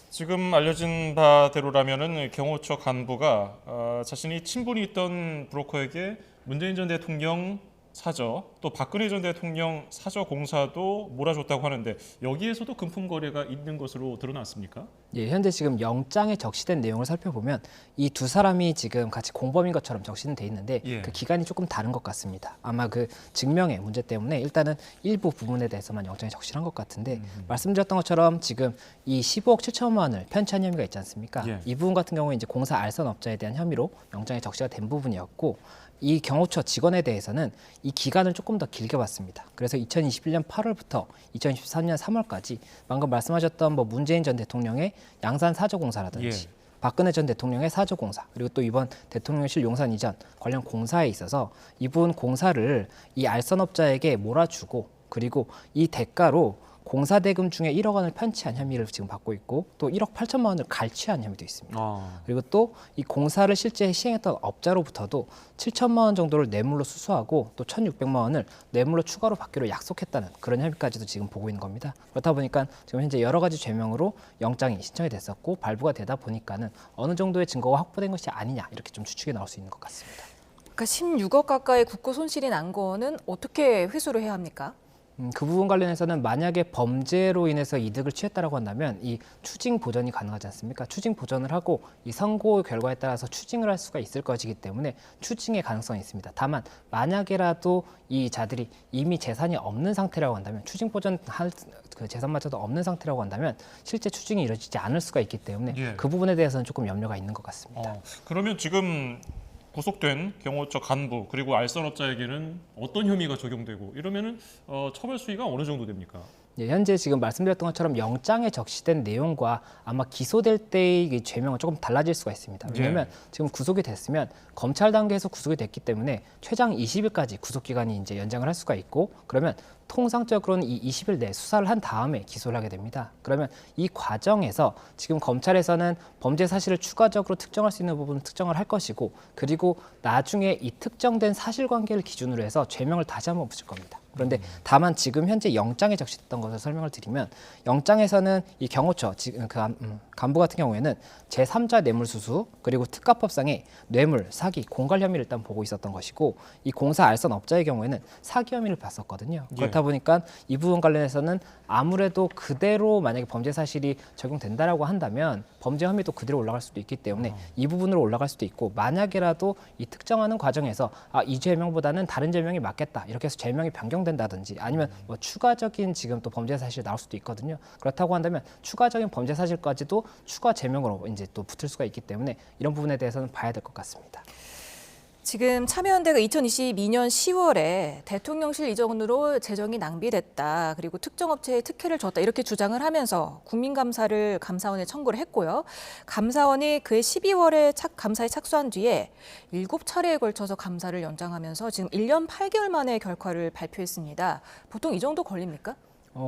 지금 알려진 바대로라면은 경호처 간부가 자신이 친분이 있던 브로커에게 문재인 전 대통령 사저 또 박근혜 전 대통령 사저 공사도 몰아줬다고 하는데 여기에서도 금품 거래가 있는 것으로 드러났습니까? 예, 현재 지금 영장에 적시된 내용을 살펴보면 이 두 사람이 지금 같이 공범인 것처럼 적시는 돼 있는데 그 기간이 조금 다른 것 같습니다. 아마 그 증명의 문제 때문에 일단은 일부 부분에 대해서만 영장에 적시한 것 같은데 말씀드렸던 것처럼 지금 이 15억 7천만 원을 편취한 혐의가 있지 않습니까? 이 부분 같은 경우에 이제 공사 알선 업자에 대한 혐의로 영장에 적시가 된 부분이었고 이 경호처 직원에 대해서는 이 기간을 조금 더 길게 봤습니다. 그래서 2021년 8월부터 2023년 3월까지 방금 말씀하셨던 뭐 문재인 전 대통령의 양산 사저공사라든지 박근혜 전 대통령의 사저공사 그리고 또 이번 대통령실 용산 이전 관련 공사에 있어서 이분 공사를 이 알선업자에게 몰아주고 그리고 이 대가로 공사 대금 중에 1억 원을 편취한 혐의를 지금 받고 있고 또 1억 8천만 원을 갈취한 혐의도 있습니다. 그리고 또 이 공사를 실제 시행했던 업자로부터도 7천만 원 정도를 뇌물로 수수하고 또 1,600만 원을 뇌물로 추가로 받기로 약속했다는 그런 혐의까지도 지금 보고 있는 겁니다. 그렇다 보니까 지금 현재 여러 가지 죄명으로 영장이 신청이 됐었고 발부가 되다 보니까는 어느 정도의 증거가 확보된 것이 아니냐 이렇게 좀 추측이 나올 수 있는 것 같습니다. 그러니까 16억 가까이 국고 손실이 난 거는 어떻게 회수를 해야 합니까? 그 부분 관련해서는 만약에 범죄로 인해서 이득을 취했다라고 한다면 이 추징 보전이 가능하지 않습니까? 추징 보전을 하고 이 선고 결과에 따라서 추징을 할 수가 있을 것이기 때문에 추징의 가능성이 있습니다. 다만 만약에라도 이 자들이 이미 재산이 없는 상태라고 한다면 추징 보전할 그 재산마저도 없는 상태라고 한다면 실제 추징이 이루어지지 않을 수가 있기 때문에 그 부분에 대해서는 조금 염려가 있는 것 같습니다. 그러면 지금 구속된 경호처 간부 그리고 알선업자에게는 어떤 혐의가 적용되고 이러면은 처벌 수위가 어느 정도 됩니까? 예, 현재 지금 말씀드렸던 것처럼 영장에 적시된 내용과 아마 기소될 때의 죄명은 조금 달라질 수가 있습니다. 왜냐하면 지금 구속이 됐으면 검찰 단계에서 구속이 됐기 때문에 최장 20일까지 구속 기간이 이제 연장을 할 수가 있고 그러면 통상적으로는 이 20일 내에 수사를 한 다음에 기소를 하게 됩니다. 그러면 이 과정에서 지금 검찰에서는 범죄 사실을 추가적으로 특정할 수 있는 부분을 특정을 할 것이고 그리고 나중에 이 특정된 사실관계를 기준으로 해서 죄명을 다시 한번 붙일 겁니다. 그런데 다만 지금 현재 영장에 적시됐던 것을 설명을 드리면 영장에서는 이 경호처 지금 간부 같은 경우에는 제3자 뇌물수수 그리고 특가법상의 뇌물, 사기, 공갈 혐의를 일단 보고 있었던 것이고 이 공사 알선 업자의 경우에는 사기 혐의를 봤었거든요. 그렇다 보니까 이 부분 관련해서는 아무래도 그대로 만약에 범죄 사실이 적용된다라고 한다면 범죄 혐의도 그대로 올라갈 수도 있기 때문에 이 부분으로 올라갈 수도 있고 만약에라도 이 특정하는 과정에서 이 죄명보다는 다른 죄명이 맞겠다 이렇게 해서 죄명이 변경된다든지 아니면 뭐 추가적인 지금 또 범죄 사실이 나올 수도 있거든요. 그렇다고 한다면 추가적인 범죄 사실까지도 추가 죄명으로 이제 또 붙을 수가 있기 때문에 이런 부분에 대해서는 봐야 될 것 같습니다. 지금 참여연대가 2022년 10월에 대통령실 이전으로 재정이 낭비됐다. 그리고 특정 업체에 특혜를 줬다. 이렇게 주장을 하면서 국민감사를 감사원에 청구를 했고요. 감사원이 그해 12월에 감사에 착수한 뒤에 7차례에 걸쳐서 감사를 연장하면서 지금 1년 8개월 만에 결과를 발표했습니다. 보통 이 정도 걸립니까?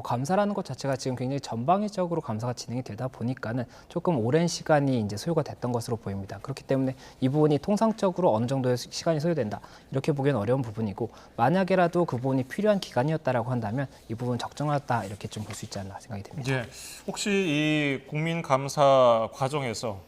감사라는 것 자체가 지금 굉장히 전방위적으로 감사가 진행이 되다 보니까는 조금 오랜 시간이 이제 소요가 됐던 것으로 보입니다. 그렇기 때문에 이 부분이 통상적으로 어느 정도의 시간이 소요된다 이렇게 보기는 어려운 부분이고 만약에라도 그 부분이 필요한 기간이었다라고 한다면 이 부분 적정하다 이렇게 좀 볼 수 있지 않나 생각이 됩니다. 혹시 이 국민감사 과정에서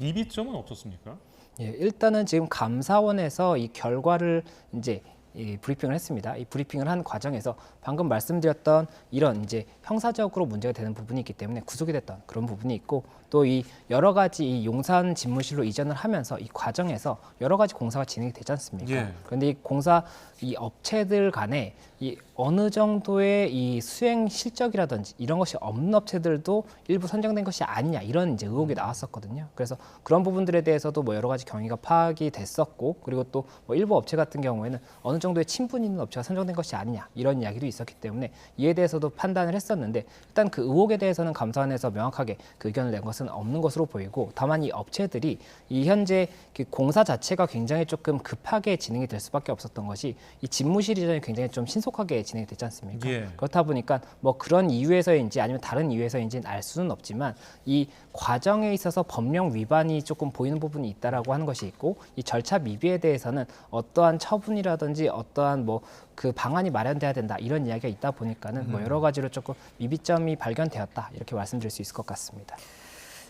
미비점은 없었습니까? 일단은 지금 감사원에서 이 결과를 이제 이 브리핑을 했습니다. 이 브리핑을 한 과정에서 방금 말씀드렸던 이런 이제 형사적으로 문제가 되는 부분이 있기 때문에 구속이 됐던 그런 부분이 있고, 또 이 여러 가지 이 용산 집무실로 이전을 하면서 이 과정에서 여러 가지 공사가 진행이 되지 않습니까? 예. 그런데 이 공사 이 업체들 간에 이 어느 정도의 이 수행 실적이라든지 이런 것이 없는 업체들도 일부 선정된 것이 아니냐, 이런 이제 의혹이 나왔었거든요. 그래서 그런 부분들에 대해서도 뭐 여러 가지 경위가 파악이 됐었고, 그리고 또 뭐 일부 업체 같은 경우에는 어느 정도의 친분이 있는 업체가 선정된 것이 아니냐, 이런 이야기도 있었기 때문에 이에 대해서도 판단을 했었는데, 일단 그 의혹에 대해서는 감사원에서 명확하게 그 의견을 낸 것은 없는 것으로 보이고, 다만 이 업체들이 이 현재 그 공사 자체가 굉장히 조금 급하게 진행이 될 수밖에 없었던 것이, 이 집무실 이전이 굉장히 좀 신속하게 진행이 됐지 않습니까? 예. 그렇다 보니까 뭐 그런 이유에서인지 아니면 다른 이유에서인지는 알 수는 없지만, 이 과정에 있어서 법령 위반이 조금 보이는 부분이 있다라고 하는 것이 있고, 이 절차 미비에 대해서는 어떠한 처분이라든지 어떠한 뭐 그 방안이 마련돼야 된다, 이런 이야기가 있다 보니까는 뭐 여러 가지로 조금 미비점이 발견되었다, 이렇게 말씀드릴 수 있을 것 같습니다.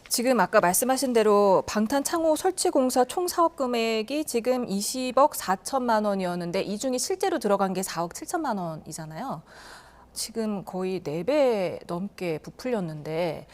지금 아까 말씀하신 대로 방탄창호 설치 공사 총 사업 금액이 지금 20억 4천만 원이었는데 이 중에 실제로 들어간 게 4억 7천만 원이잖아요. 지금 거의 4배 넘게 부풀렸는데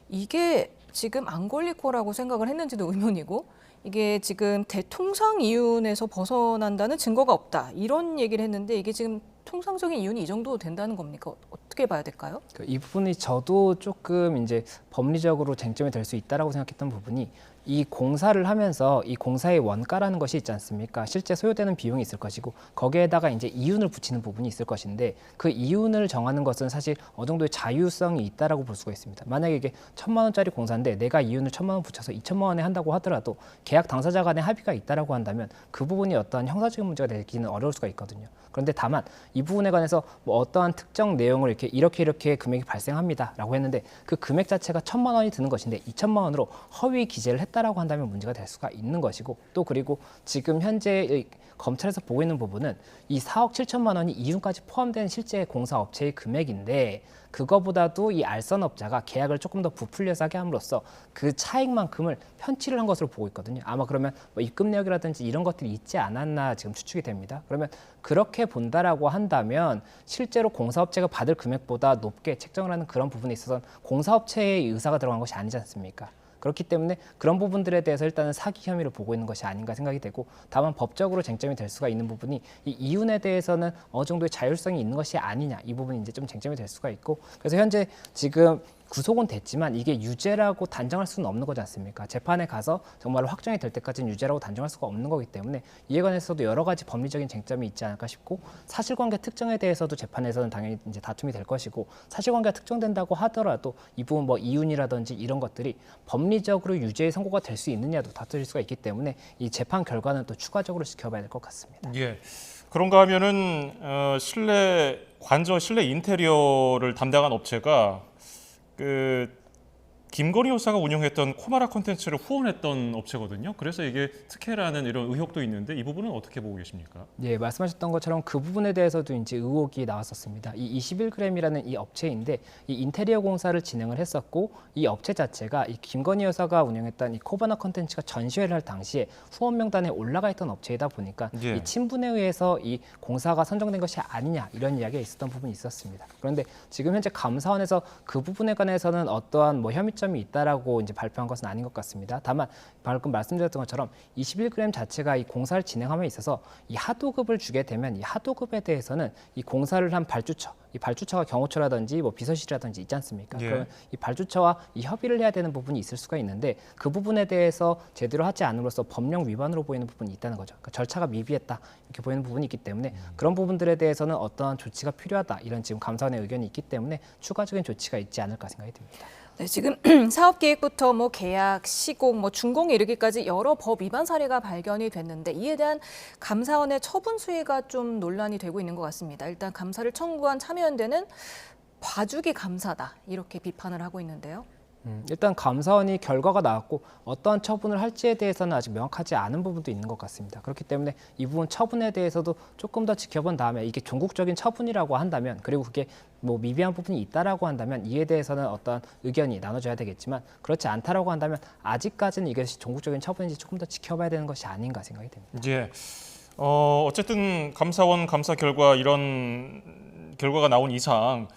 이게 지금 안 걸릴 거라고 생각을 했는지도 의문이고, 이게 지금 대통상 이윤에서 벗어난다는 증거가 없다, 이런 얘기를 했는데 이게 지금 통상적인 이윤이 이 정도 된다는 겁니까? 어떻게 봐야 될까요? 이 부분이 저도 조금 이제 법리적으로 쟁점이 될 수 있다라고 생각했던 부분이, 이 공사를 하면서 이 공사의 원가라는 것이 있지 않습니까? 실제 소요되는 비용이 있을 것이고, 거기에다가 이제 이윤을 붙이는 부분이 있을 것인데, 그 이윤을 정하는 것은 사실 어느 정도의 자유성이 있다라고 볼 수가 있습니다. 만약에 이게 1,000만 원짜리 공사인데 내가 이윤을 1,000만 원 붙여서 2,000만 원에 한다고 하더라도 계약 당사자 간의 합의가 있다라고 한다면 그 부분이 어떠한 형사적인 문제가 되기는 어려울 수가 있거든요. 그런데 다만 이 부분에 관해서 뭐 어떠한 특정 내용을 이렇게 금액이 발생합니다라고 했는데 그 금액 자체가 1,000만 원이 드는 것인데 2,000만 원으로 허위 기재를 했다라고 한다면 문제가 될 수가 있는 것이고, 또 그리고 지금 현재 검찰에서 보고 있는 부분은 이 4억 7천만 원이 이윤까지 포함된 실제 공사 업체의 금액인데, 그거보다도 이 알선업자가 계약을 조금 더 부풀려서 하게 함으로써 그 차익만큼을 편취를 한 것으로 보고 있거든요. 아마 그러면 뭐 입금 내역이라든지 이런 것들이 있지 않았나 지금 추측이 됩니다. 그러면 그렇게 본다라고 한다면 실제로 공사업체가 받을 금액보다 높게 책정을 하는 그런 부분에 있어서는 공사업체의 의사가 들어간 것이 아니지 않습니까? 그렇기 때문에 그런 부분들에 대해서 일단은 사기 혐의를 보고 있는 것이 아닌가 생각이 되고, 다만 법적으로 쟁점이 될 수가 있는 부분이 이 이윤에 대해서는 어느 정도의 자율성이 있는 것이 아니냐, 이 부분이 이제 좀 쟁점이 될 수가 있고, 그래서 현재 지금 구속은 됐지만 이게 유죄라고 단정할 수는 없는 거지 않습니까? 재판에 가서 정말로 확정이 될 때까지는 유죄라고 단정할 수가 없는 거기 때문에 이에 관해서도 여러 가지 법리적인 쟁점이 있지 않을까 싶고, 사실관계 특정에 대해서도 재판에서는 당연히 이제 다툼이 될 것이고, 사실관계가 특정된다고 하더라도 이 부분 뭐 이윤이라든지 이런 것들이 법리적으로 유죄의 선고가 될 수 있느냐도 다툴 수가 있기 때문에 이 재판 결과는 또 추가적으로 지켜봐야 될 것 같습니다. 예. 그런가 하면은 실내 인테리어를 담당한 업체가 김건희 여사가 운영했던 코마라 콘텐츠를 후원했던 업체거든요. 그래서 이게 특혜라는 이런 의혹도 있는데 이 부분은 어떻게 보고 계십니까? 예, 말씀하셨던 것처럼 그 부분에 대해서도 이제 의혹이 나왔었습니다. 이 21g이라는 이 업체인데 이 인테리어 공사를 진행을 했었고, 이 업체 자체가 이 김건희 여사가 운영했던 이 코바나 콘텐츠가 전시회를 할 당시에 후원 명단에 올라가 있던 업체이다 보니까 예. 이 친분에 의해서 이 공사가 선정된 것이 아니냐, 이런 이야기가 있었던 부분이 있었습니다. 그런데 지금 현재 감사원에서 그 부분에 관해서는 어떠한 뭐 혐의점이 있다라고 이제 발표한 것은 아닌 것 같습니다. 다만 방금 말씀드렸던 것처럼 21g 자체가 이 공사를 진행함에 있어서 이 하도급을 주게 되면 이 하도급에 대해서는 이 공사를 한 발주처, 이 발주처가 경호처라든지 뭐 비서실이라든지 있지 않습니까? 예. 그러면 이 발주처와 이 협의를 해야 되는 부분이 있을 수가 있는데, 그 부분에 대해서 제대로 하지 않음으로써 법령 위반으로 보이는 부분이 있다는 거죠. 그러니까 절차가 미비했다, 이렇게 보이는 부분이 있기 때문에 그런 부분들에 대해서는 어떠한 조치가 필요하다, 이런 지금 감사원의 의견이 있기 때문에 추가적인 조치가 있지 않을까 생각이 듭니다. 네, 지금 사업 계획부터 뭐 계약, 시공, 뭐 준공에 이르기까지 여러 법 위반 사례가 발견이 됐는데 이에 대한 감사원의 처분 수위가 좀 논란이 되고 있는 것 같습니다. 일단 감사를 청구한 참여연대는 봐주기 감사다, 이렇게 비판을 하고 있는데요. 일단 감사원이 결과가 나왔고 어떠한 처분을 할지에 대해서는 아직 명확하지 않은 부분도 있는 것 같습니다. 그렇기 때문에 이 부분 처분에 대해서도 조금 더 지켜본 다음에 이게 종국적인 처분이라고 한다면, 그리고 그게 뭐 미비한 부분이 있다라고 한다면 이에 대해서는 어떠한 의견이 나눠져야 되겠지만, 그렇지 않다라고 한다면 아직까지는 이것이 종국적인 처분인지 조금 더 지켜봐야 되는 것이 아닌가 생각이 됩니다. 예. 어쨌든 감사원 감사 결과 이런 결과가 나온 이상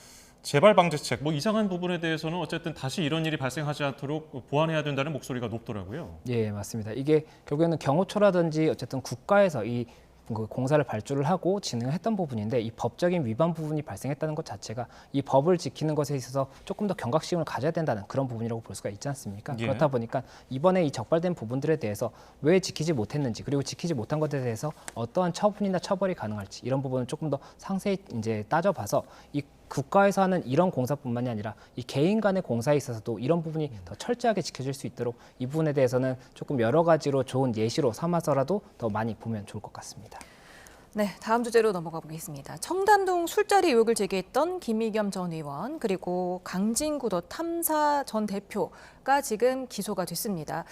재발 방지책, 뭐 이상한 부분에 대해서는 어쨌든 다시 이런 일이 발생하지 않도록 보완해야 된다는 목소리가 높더라고요. 예, 맞습니다. 이게 결국에는 경호처라든지 어쨌든 국가에서 이 공사를 발주를 하고 진행했던 부분인데 이 법적인 위반 부분이 발생했다는 것 자체가 이 법을 지키는 것에 있어서 조금 더 경각심을 가져야 된다는 그런 부분이라고 볼 수가 있지 않습니까? 예. 그렇다 보니까 이번에 이 적발된 부분들에 대해서 왜 지키지 못했는지 그리고 지키지 못한 것에 대해서 어떠한 처분이나 처벌이 가능할지 이런 부분을 조금 더 상세히 이제 따져봐서 이 국가에서 하는 이런 공사뿐만이 아니라 이 개인 간의 공사에 있어서도 이런 부분이 더 철저하게 지켜질 수 있도록 이 부분에 대해서는 조금 여러 가지로 좋은 예시로 삼아서라도 더 많이 보면 좋을 것 같습니다. 네, 다음 주제로 넘어가 보겠습니다. 청담동 술자리 의혹을 제기했던 김의겸 전 의원 그리고 강진구도 탐사 전 대표가 지금 기소가 됐습니다.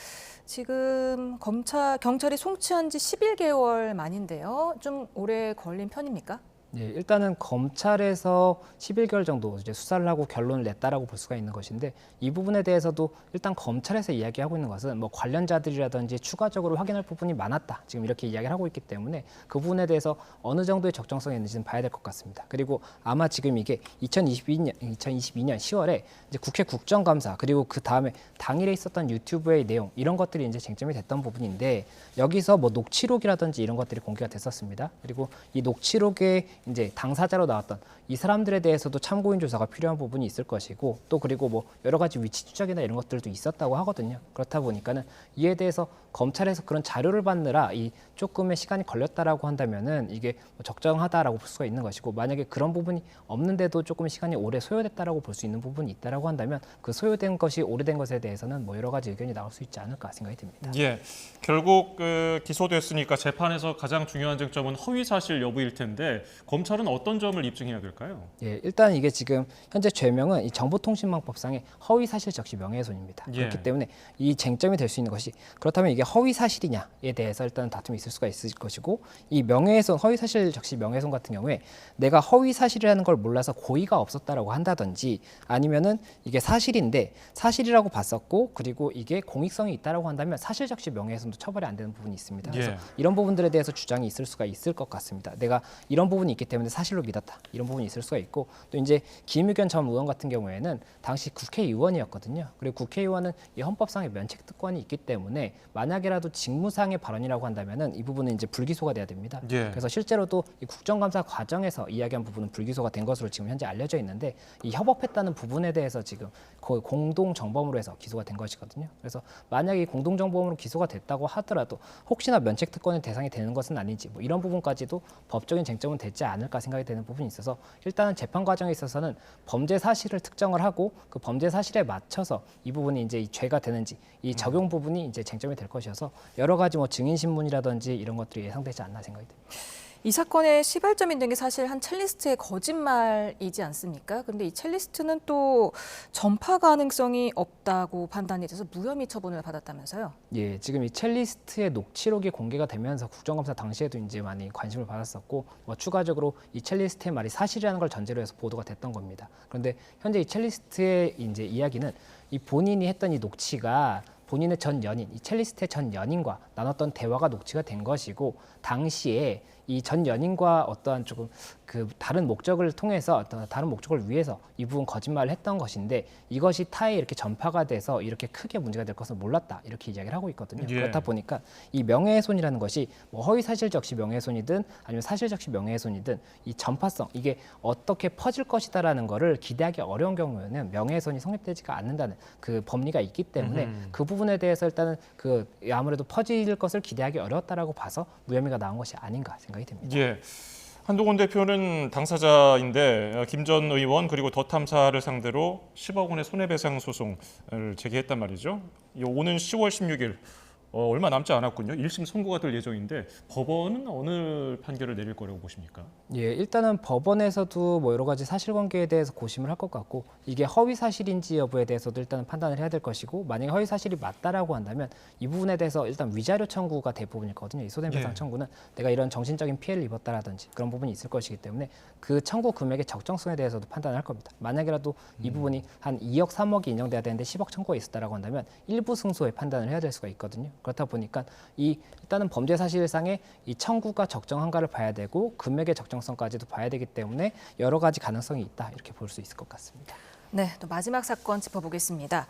지금 경찰이 송치한 지 11개월 만인데요. 좀 오래 걸린 편입니까? 예, 일단은 검찰에서 11개월 정도 이제 수사를 하고 결론을 냈다라고 볼 수가 있는 것인데 이 부분에 대해서도 일단 검찰에서 이야기하고 있는 것은 뭐 관련자들이라든지 추가적으로 확인할 부분이 많았다. 지금 이렇게 이야기를 하고 있기 때문에 그 부분에 대해서 어느 정도의 적정성이 있는지는 봐야 될 것 같습니다. 그리고 아마 지금 이게 2022년 10월에 이제 국회 국정감사 그리고 그 다음에 당일에 있었던 유튜브의 내용 이런 것들이 이제 쟁점이 됐던 부분인데 여기서 뭐 녹취록이라든지 이런 것들이 공개가 됐었습니다. 그리고 이 녹취록에 이제 당사자로 나왔던 이 사람들에 대해서도 참고인 조사가 필요한 부분이 있을 것이고 또 그리고 뭐 여러 가지 위치 추적이나 이런 것들도 있었다고 하거든요. 그렇다 보니까는 이에 대해서 검찰에서 그런 자료를 받느라 이 조금의 시간이 걸렸다라고 한다면은 이게 적정하다라고 볼 수가 있는 것이고 만약에 그런 부분이 없는데도 조금 시간이 오래 소요됐다라고 볼 수 있는 부분이 있다라고 한다면 그 소요된 것이 오래된 것에 대해서는 뭐 여러 가지 의견이 나올 수 있지 않을까 생각이 듭니다. 예, 결국 기소됐으니까 재판에서 가장 중요한 쟁점은 허위 사실 여부일 텐데 검찰은 어떤 점을 입증해야 될까요? 예, 일단 이게 지금 현재 죄명은 이 정보통신망법상의 허위 사실 적시 명예훼손입니다. 예. 그렇기 때문에 이 쟁점이 될 수 있는 것이 그렇다면 이게 허위 사실이냐에 대해서 일단 다툼이 있을 수가 있을 것이고 이 명예훼손, 허위 사실 적시 명예훼손 같은 경우에 내가 허위 사실이라는 걸 몰라서 고의가 없었다라고 한다든지 아니면은 이게 사실인데 사실이라고 봤었고 그리고 이게 공익성이 있다라고 한다면 사실 적시 명예훼손도 처벌이 안 되는 부분이 있습니다. 그래서 예. 이런 부분들에 대해서 주장이 있을 수가 있을 것 같습니다. 내가 이런 부분이 있기 때문에 사실로 믿었다. 이런 부분이 있을 수가 있고 또 이제 김의겸 전 의원 같은 경우에는 당시 국회의원이었거든요. 그리고 국회의원은 이 헌법상의 면책특권이 있기 때문에 만약에라도 직무상의 발언이라고 한다면은 이 부분은 이제 불기소가 돼야 됩니다. 예. 그래서 실제로도 이 국정감사 과정에서 이야기한 부분은 불기소가 된 것으로 지금 현재 알려져 있는데 이 협업했다는 부분에 대해서 지금 거의 공동정범으로 해서 기소가 된 것이거든요. 그래서 만약에 이 공동정범으로 기소가 됐다고 하더라도 혹시나 면책특권의 대상이 되는 것은 아닌지 뭐 이런 부분까지도 법적인 쟁점은 되지 않을까 생각이 되는 부분이 있어서 일단은 재판 과정에 있어서는 범죄 사실을 특정을 하고 그 범죄 사실에 맞춰서 이 부분이 이제 이 죄가 되는지 이 적용 부분이 이제 쟁점이 될 것이어서 여러 가지 뭐 증인 신문이라든지 이런 것들이 예상되지 않나 생각이 듭니다. 이 사건의 시발점이 된 게 사실 한 첼리스트의 거짓말이지 않습니까? 그런데 이 첼리스트는 또 전파 가능성이 없다고 판단이 돼서 무혐의 처분을 받았다면서요? 예, 지금 이 첼리스트의 녹취록이 공개가 되면서 국정감사 당시에도 이제 많이 관심을 받았었고 뭐 추가적으로 이 첼리스트의 말이 사실이라는 걸 전제로 해서 보도가 됐던 겁니다. 그런데 현재 이 첼리스트의 이제 이야기는 이 본인이 했던 이 녹취가 본인의 전 연인, 이 첼리스트의 전 연인과 나눴던 대화가 녹취가 된 것이고 당시에 이 전 연인과 어떠한 조금 그 다른 목적을 통해서 어떤 다른 목적을 위해서 이 부분 거짓말을 했던 것인데 이것이 타에 이렇게 전파가 돼서 이렇게 크게 문제가 될 것을 몰랐다 이렇게 이야기를 하고 있거든요. 예. 그렇다 보니까 이 명예훼손이라는 것이 뭐 허위 사실 적시 명예훼손이든 아니면 사실 적시 명예훼손이든 이 전파성 이게 어떻게 퍼질 것이다라는 거를 기대하기 어려운 경우에는 명예훼손이 성립되지가 않는다는 그 법리가 있기 때문에 그 부분에 대해서 일단은 그 아무래도 퍼질 것을 기대하기 어려웠다라고 봐서 무혐의가 나온 것이 아닌가 생각이 듭니다. 예. 한동훈 대표는 당사자인데 김 전 의원 그리고 더 탐사를 상대로 10억 원의 손해배상 소송을 제기했단 말이죠. 오는 10월 16일 얼마 남지 않았군요. 1심 선고가 될 예정인데 법원은 어느 판결을 내릴 거라고 보십니까? 예, 일단은 법원에서도 뭐 여러 가지 사실관계에 대해서 고심을 할 것 같고 이게 허위 사실인지 여부에 대해서도 일단은 판단을 해야 될 것이고 만약에 허위 사실이 맞다라고 한다면 이 부분에 대해서 일단 위자료 청구가 대부분이거든요. 이 손해배상 예. 청구는 내가 이런 정신적인 피해를 입었다라든지 그런 부분이 있을 것이기 때문에 그 청구 금액의 적정성에 대해서도 판단을 할 겁니다. 만약에라도 이 부분이 한 2억, 3억이 인정돼야 되는데 10억 청구가 있었다라고 한다면 일부 승소의 판단을 해야 될 수가 있거든요. 그렇다 보니까 일단은 범죄 사실상의 이 청구가 적정한가를 봐야 되고 금액의 적정성까지도 봐야 되기 때문에 여러 가지 가능성이 있다 이렇게 볼 수 있을 것 같습니다. 네, 또 마지막 사건 짚어보겠습니다.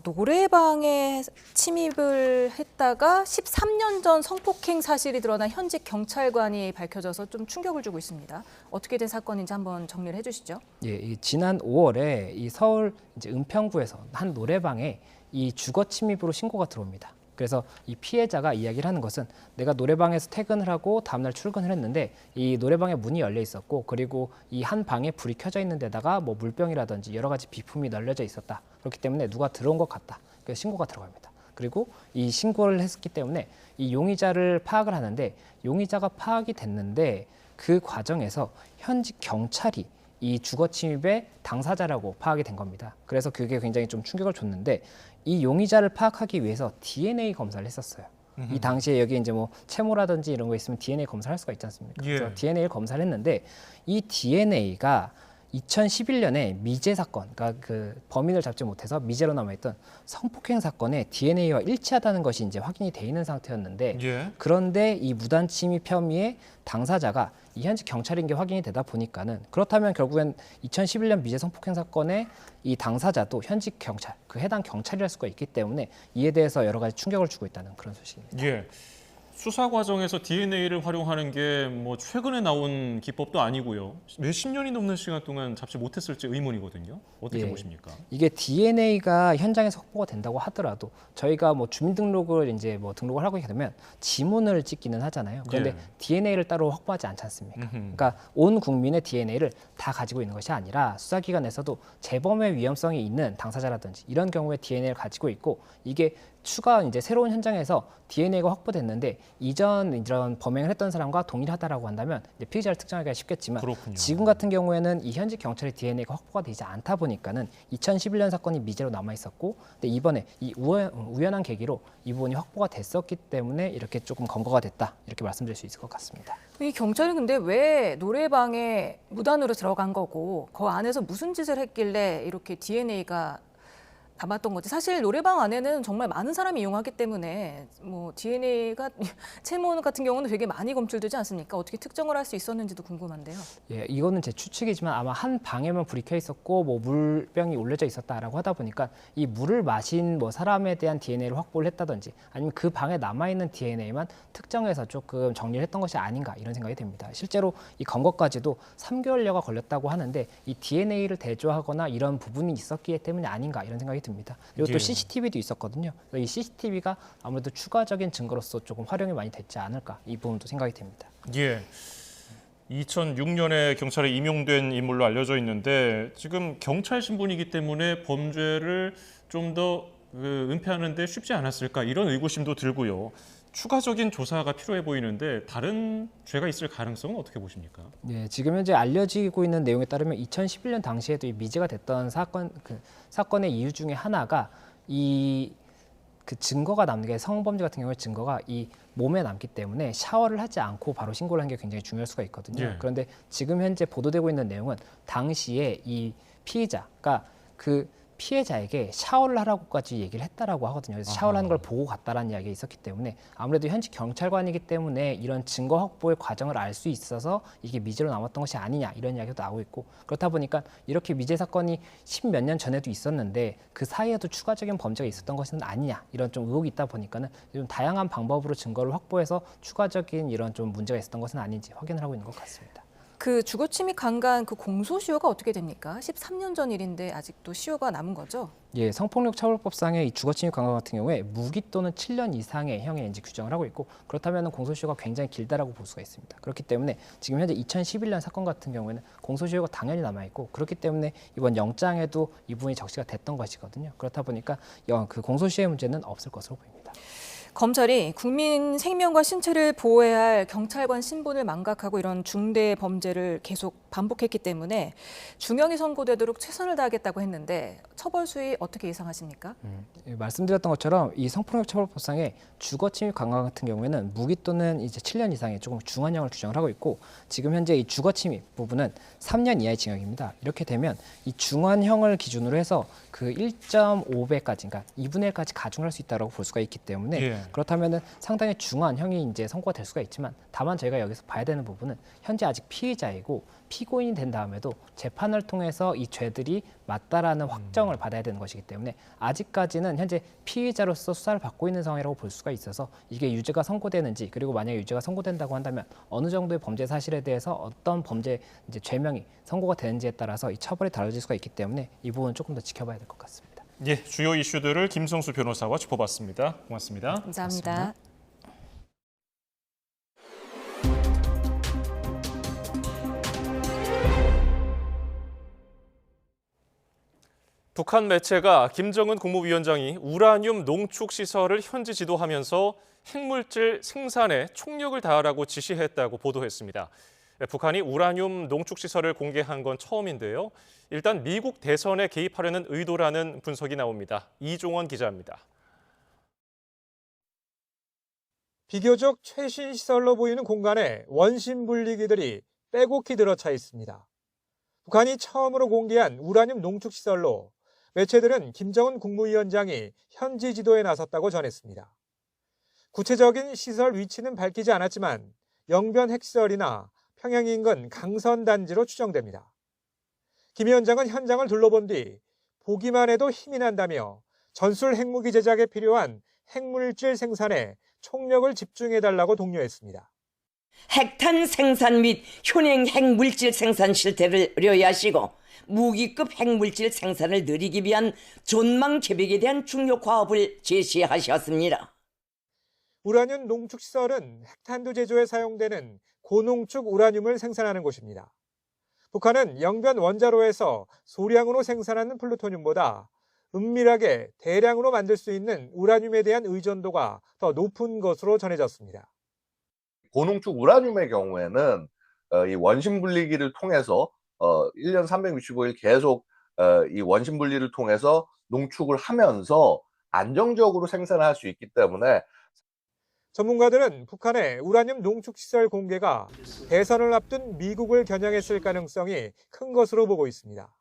노래방에 침입을 했다가 13년 전 성폭행 사실이 드러난 현직 경찰관이 밝혀져서 좀 충격을 주고 있습니다. 어떻게 된 사건인지 한번 정리를 해주시죠. 예, 지난 5월에 이 서울 이제 은평구에서 한 노래방에 이 주거 침입으로 신고가 들어옵니다. 그래서 이 피해자가 이야기를 하는 것은 내가 노래방에서 퇴근을 하고 다음날 출근을 했는데 이 노래방에 문이 열려 있었고 그리고 이 한 방에 불이 켜져 있는 데다가 뭐 물병이라든지 여러 가지 비품이 널려져 있었다. 그렇기 때문에 누가 들어온 것 같다. 그래서 신고가 들어갑니다. 그리고 이 신고를 했기 때문에 이 용의자를 파악을 하는데 용의자가 파악이 됐는데 그 과정에서 현직 경찰이 이 주거 침입의 당사자라고 파악이 된 겁니다. 그래서 그게 굉장히 좀 충격을 줬는데 이 용의자를 파악하기 위해서 DNA 검사를 했었어요. 이 당시에 여기 이제 뭐 채모라든지 이런 거 있으면 DNA 검사를 할 수가 있지 않습니까? 예. 그래서 DNA를 검사를 했는데 이 DNA가 2011년에 미제 사건, 그러니까 그 범인을 잡지 못해서 미제로 남아있던 성폭행 사건의 DNA와 일치하다는 것이 이제 확인이 돼 있는 상태였는데 예. 그런데 이 무단 침입 혐의의 당사자가 이 현직 경찰인 게 확인이 되다 보니까는 그렇다면 결국엔 2011년 미제 성폭행 사건의 이 당사자도 현직 경찰, 그 해당 경찰이랄 수가 있기 때문에 이에 대해서 여러 가지 충격을 주고 있다는 그런 소식입니다. 예. 수사 과정에서 DNA를 활용하는 게 뭐 최근에 나온 기법도 아니고요. 몇십 년이 넘는 시간 동안 잡지 못했을지 의문이거든요. 어떻게 예. 보십니까? 이게 DNA가 현장에서 확보가 된다고 하더라도 저희가 뭐 주민등록을 이제 뭐 등록을 하고 되면 지문을 찍기는 하잖아요. 그런데 예. DNA를 따로 확보하지 않지 않습니까? 그러니까 온 국민의 DNA를 다 가지고 있는 것이 아니라 수사기관에서도 재범의 위험성이 있는 당사자라든지 이런 경우에 DNA를 가지고 있고 이게 추가 이제 새로운 현장에서 DNA가 확보됐는데 이전 이런 범행을 했던 사람과 동일하다라고 한다면 이제 피의자를 특정하기가 쉽겠지만 그렇군요. 지금 같은 경우에는 이 현직 경찰의 DNA가 확보가 되지 않다 보니까는 2011년 사건이 미제로 남아 있었고 근데 이번에 이 우연한 계기로 이 부분이 확보가 됐었기 때문에 이렇게 조금 검거가 됐다 이렇게 말씀드릴 수 있을 것 같습니다. 이 경찰은 근데 왜 노래방에 무단으로 들어간 거고 그 안에서 무슨 짓을 했길래 이렇게 DNA가 담았던 거지. 사실 노래방 안에는 정말 많은 사람이 이용하기 때문에 뭐 DNA가 채모 같은 경우는 되게 많이 검출되지 않습니까? 어떻게 특정을 할 수 있었는지도 궁금한데요. 예, 이거는 제 추측이지만 아마 한 방에만 불이 켜 있었고 뭐 물병이 올려져 있었다라고 하다 보니까 이 물을 마신 뭐 사람에 대한 DNA를 확보를 했다든지 아니면 그 방에 남아 있는 DNA만 특정해서 조금 정리를 했던 것이 아닌가 이런 생각이 듭니다. 실제로 이 검거까지도 3개월여가 걸렸다고 하는데 이 DNA를 대조하거나 이런 부분이 있었기 때문에 아닌가 이런 생각이 듭니다. 그리고 또 예. CCTV도 있었거든요. 이 CCTV가 아무래도 추가적인 증거로서 조금 활용이 많이 됐지 않을까 이 부분도 생각이 됩니다. 예. 2006년에 경찰에 임용된 인물로 알려져 있는데 지금 경찰 신분이기 때문에 범죄를 좀 더 은폐하는 데 쉽지 않았을까 이런 의구심도 들고요. 추가적인 조사가 필요해 보이는데 다른 죄가 있을 가능성은 어떻게 보십니까? 네, 지금 현재 알려지고 있는 내용에 따르면 2011년 당시에도 이 미제가 됐던 사건의 이유 중에 하나가 이 그 증거가 남는 게 성범죄 같은 경우에 증거가 이 몸에 남기 때문에 샤워를 하지 않고 바로 신고를 한 게 굉장히 중요할 수가 있거든요. 예. 그런데 지금 현재 보도되고 있는 내용은 당시에 이 피의자가 그 피해자에게 샤워를 하라고까지 얘기를 했다라고 하거든요. 그래서 샤워를 하는 걸 보고 갔다라는 이야기가 있었기 때문에 아무래도 현직 경찰관이기 때문에 이런 증거 확보의 과정을 알 수 있어서 이게 미제로 남았던 것이 아니냐 이런 이야기도 나오고 있고 그렇다 보니까 이렇게 미제 사건이 10몇 년 전에도 있었는데 그 사이에도 추가적인 범죄가 있었던 것은 아니냐 이런 좀 의혹이 있다 보니까는 좀 다양한 방법으로 증거를 확보해서 추가적인 이런 좀 문제가 있었던 것은 아닌지 확인을 하고 있는 것 같습니다. 그 주거 침입 강간 그 공소시효가 어떻게 됩니까? 13년 전 일인데 아직도 시효가 남은 거죠? 예, 성폭력 처벌법상의 이 주거침입 강간 같은 경우에 무기 또는 7년 이상의 형에 이제 규정을 하고 있고 그렇다면 공소시효가 굉장히 길다라고 볼 수가 있습니다. 그렇기 때문에 지금 현재 2011년 사건 같은 경우에는 공소시효가 당연히 남아 있고 그렇기 때문에 이번 영장에도 이 부분이 적시가 됐던 것이거든요. 그렇다 보니까 그 공소시효의 문제는 없을 것으로 보입니다. 검찰이 국민 생명과 신체를 보호해야 할 경찰관 신분을 망각하고 이런 중대 범죄를 계속 반복했기 때문에 중형이 선고되도록 최선을 다하겠다고 했는데 처벌 수위 어떻게 예상하십니까? 말씀드렸던 것처럼 이 성폭력 처벌법상의 주거 침입 강화 같은 경우에는 무기 또는 이제 7년 이상의 조금 중한형을 규정을 하고 있고 지금 현재 이 주거 침입 부분은 3년 이하의 징역입니다. 이렇게 되면 이 중한형을 기준으로 해서 그 1.5배까지, 그러니까 2분의 1까지 가중할 수 있다고 볼 수가 있기 때문에 그렇다면은 상당히 중한형이 이제 선고가 될 수가 있지만 다만 저희가 여기서 봐야 되는 부분은 현재 아직 피의자이고 피고인이 된 다음에도 재판을 통해서 이 죄들이 맞다라는 확정을 받아야 되는 것이기 때문에 아직까지는 현재 피의자로서 수사를 받고 있는 상황이라고 볼 수가 있어서 이게 유죄가 선고되는지 그리고 만약에 유죄가 선고된다고 한다면 어느 정도의 범죄 사실에 대해서 어떤 범죄 이제 죄명이 선고가 되는지에 따라서 이 처벌이 달라질 수가 있기 때문에 이 부분 조금 더 지켜봐야 될 것 같습니다. 예, 주요 이슈들을 김성수 변호사와 짚어봤습니다. 고맙습니다. 감사합니다. 고맙습니다. 북한 매체가 김정은 국무위원장이 우라늄 농축 시설을 현지 지도하면서 핵물질 생산에 총력을 다하라고 지시했다고 보도했습니다. 북한이 우라늄 농축 시설을 공개한 건 처음인데요. 일단 미국 대선에 개입하려는 의도라는 분석이 나옵니다. 이종원 기자입니다. 비교적 최신 시설로 보이는 공간에 원심 분리기들이 빼곡히 들어차 있습니다. 북한이 처음으로 공개한 우라늄 농축 시설로 매체들은 김정은 국무위원장이 현지 지도에 나섰다고 전했습니다. 구체적인 시설 위치는 밝히지 않았지만 영변 핵시설이나 평양 인근 강선 단지로 추정됩니다. 김 위원장은 현장을 둘러본 뒤 보기만 해도 힘이 난다며 전술 핵무기 제작에 필요한 핵물질 생산에 총력을 집중해달라고 독려했습니다. 핵탄 생산 및 현행 핵물질 생산 실태를 의뢰하시고 무기급 핵물질 생산을 늘리기 위한 전망 계획에 대한 중요 과업을 제시하셨습니다. 우라늄 농축시설은 핵탄두 제조에 사용되는 고농축 우라늄을 생산하는 곳입니다. 북한은 영변 원자로에서 소량으로 생산하는 플루토늄보다 은밀하게 대량으로 만들 수 있는 우라늄에 대한 의존도가 더 높은 것으로 전해졌습니다. 고농축 우라늄의 경우에는 이 원심 분리기를 통해서 1년 365일 계속 이 원심 분리를 통해서 농축을 하면서 안정적으로 생산할 수 있기 때문에 전문가들은 북한의 우라늄 농축시설 공개가 대선을 앞둔 미국을 겨냥했을 가능성이 큰 것으로 보고 있습니다.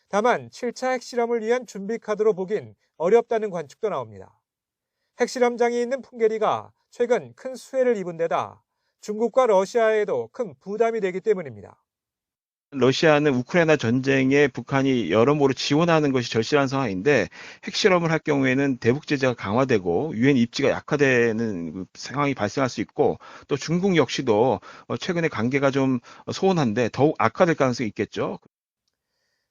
다만 7차 핵실험을 위한 준비 카드로 보긴 어렵다는 관측도 나옵니다. 핵실험장이 있는 풍계리가 최근 큰 수혜를 입은 데다 중국과 러시아에도 큰 부담이 되기 때문입니다. 러시아는 우크라이나 전쟁에 북한이 여러모로 지원하는 것이 절실한 상황인데 핵실험을 할 경우에는 대북 제재가 강화되고 유엔 입지가 약화되는 상황이 발생할 수 있고 또 중국 역시도 최근에 관계가 좀 소원한데 더욱 악화될 가능성이 있겠죠.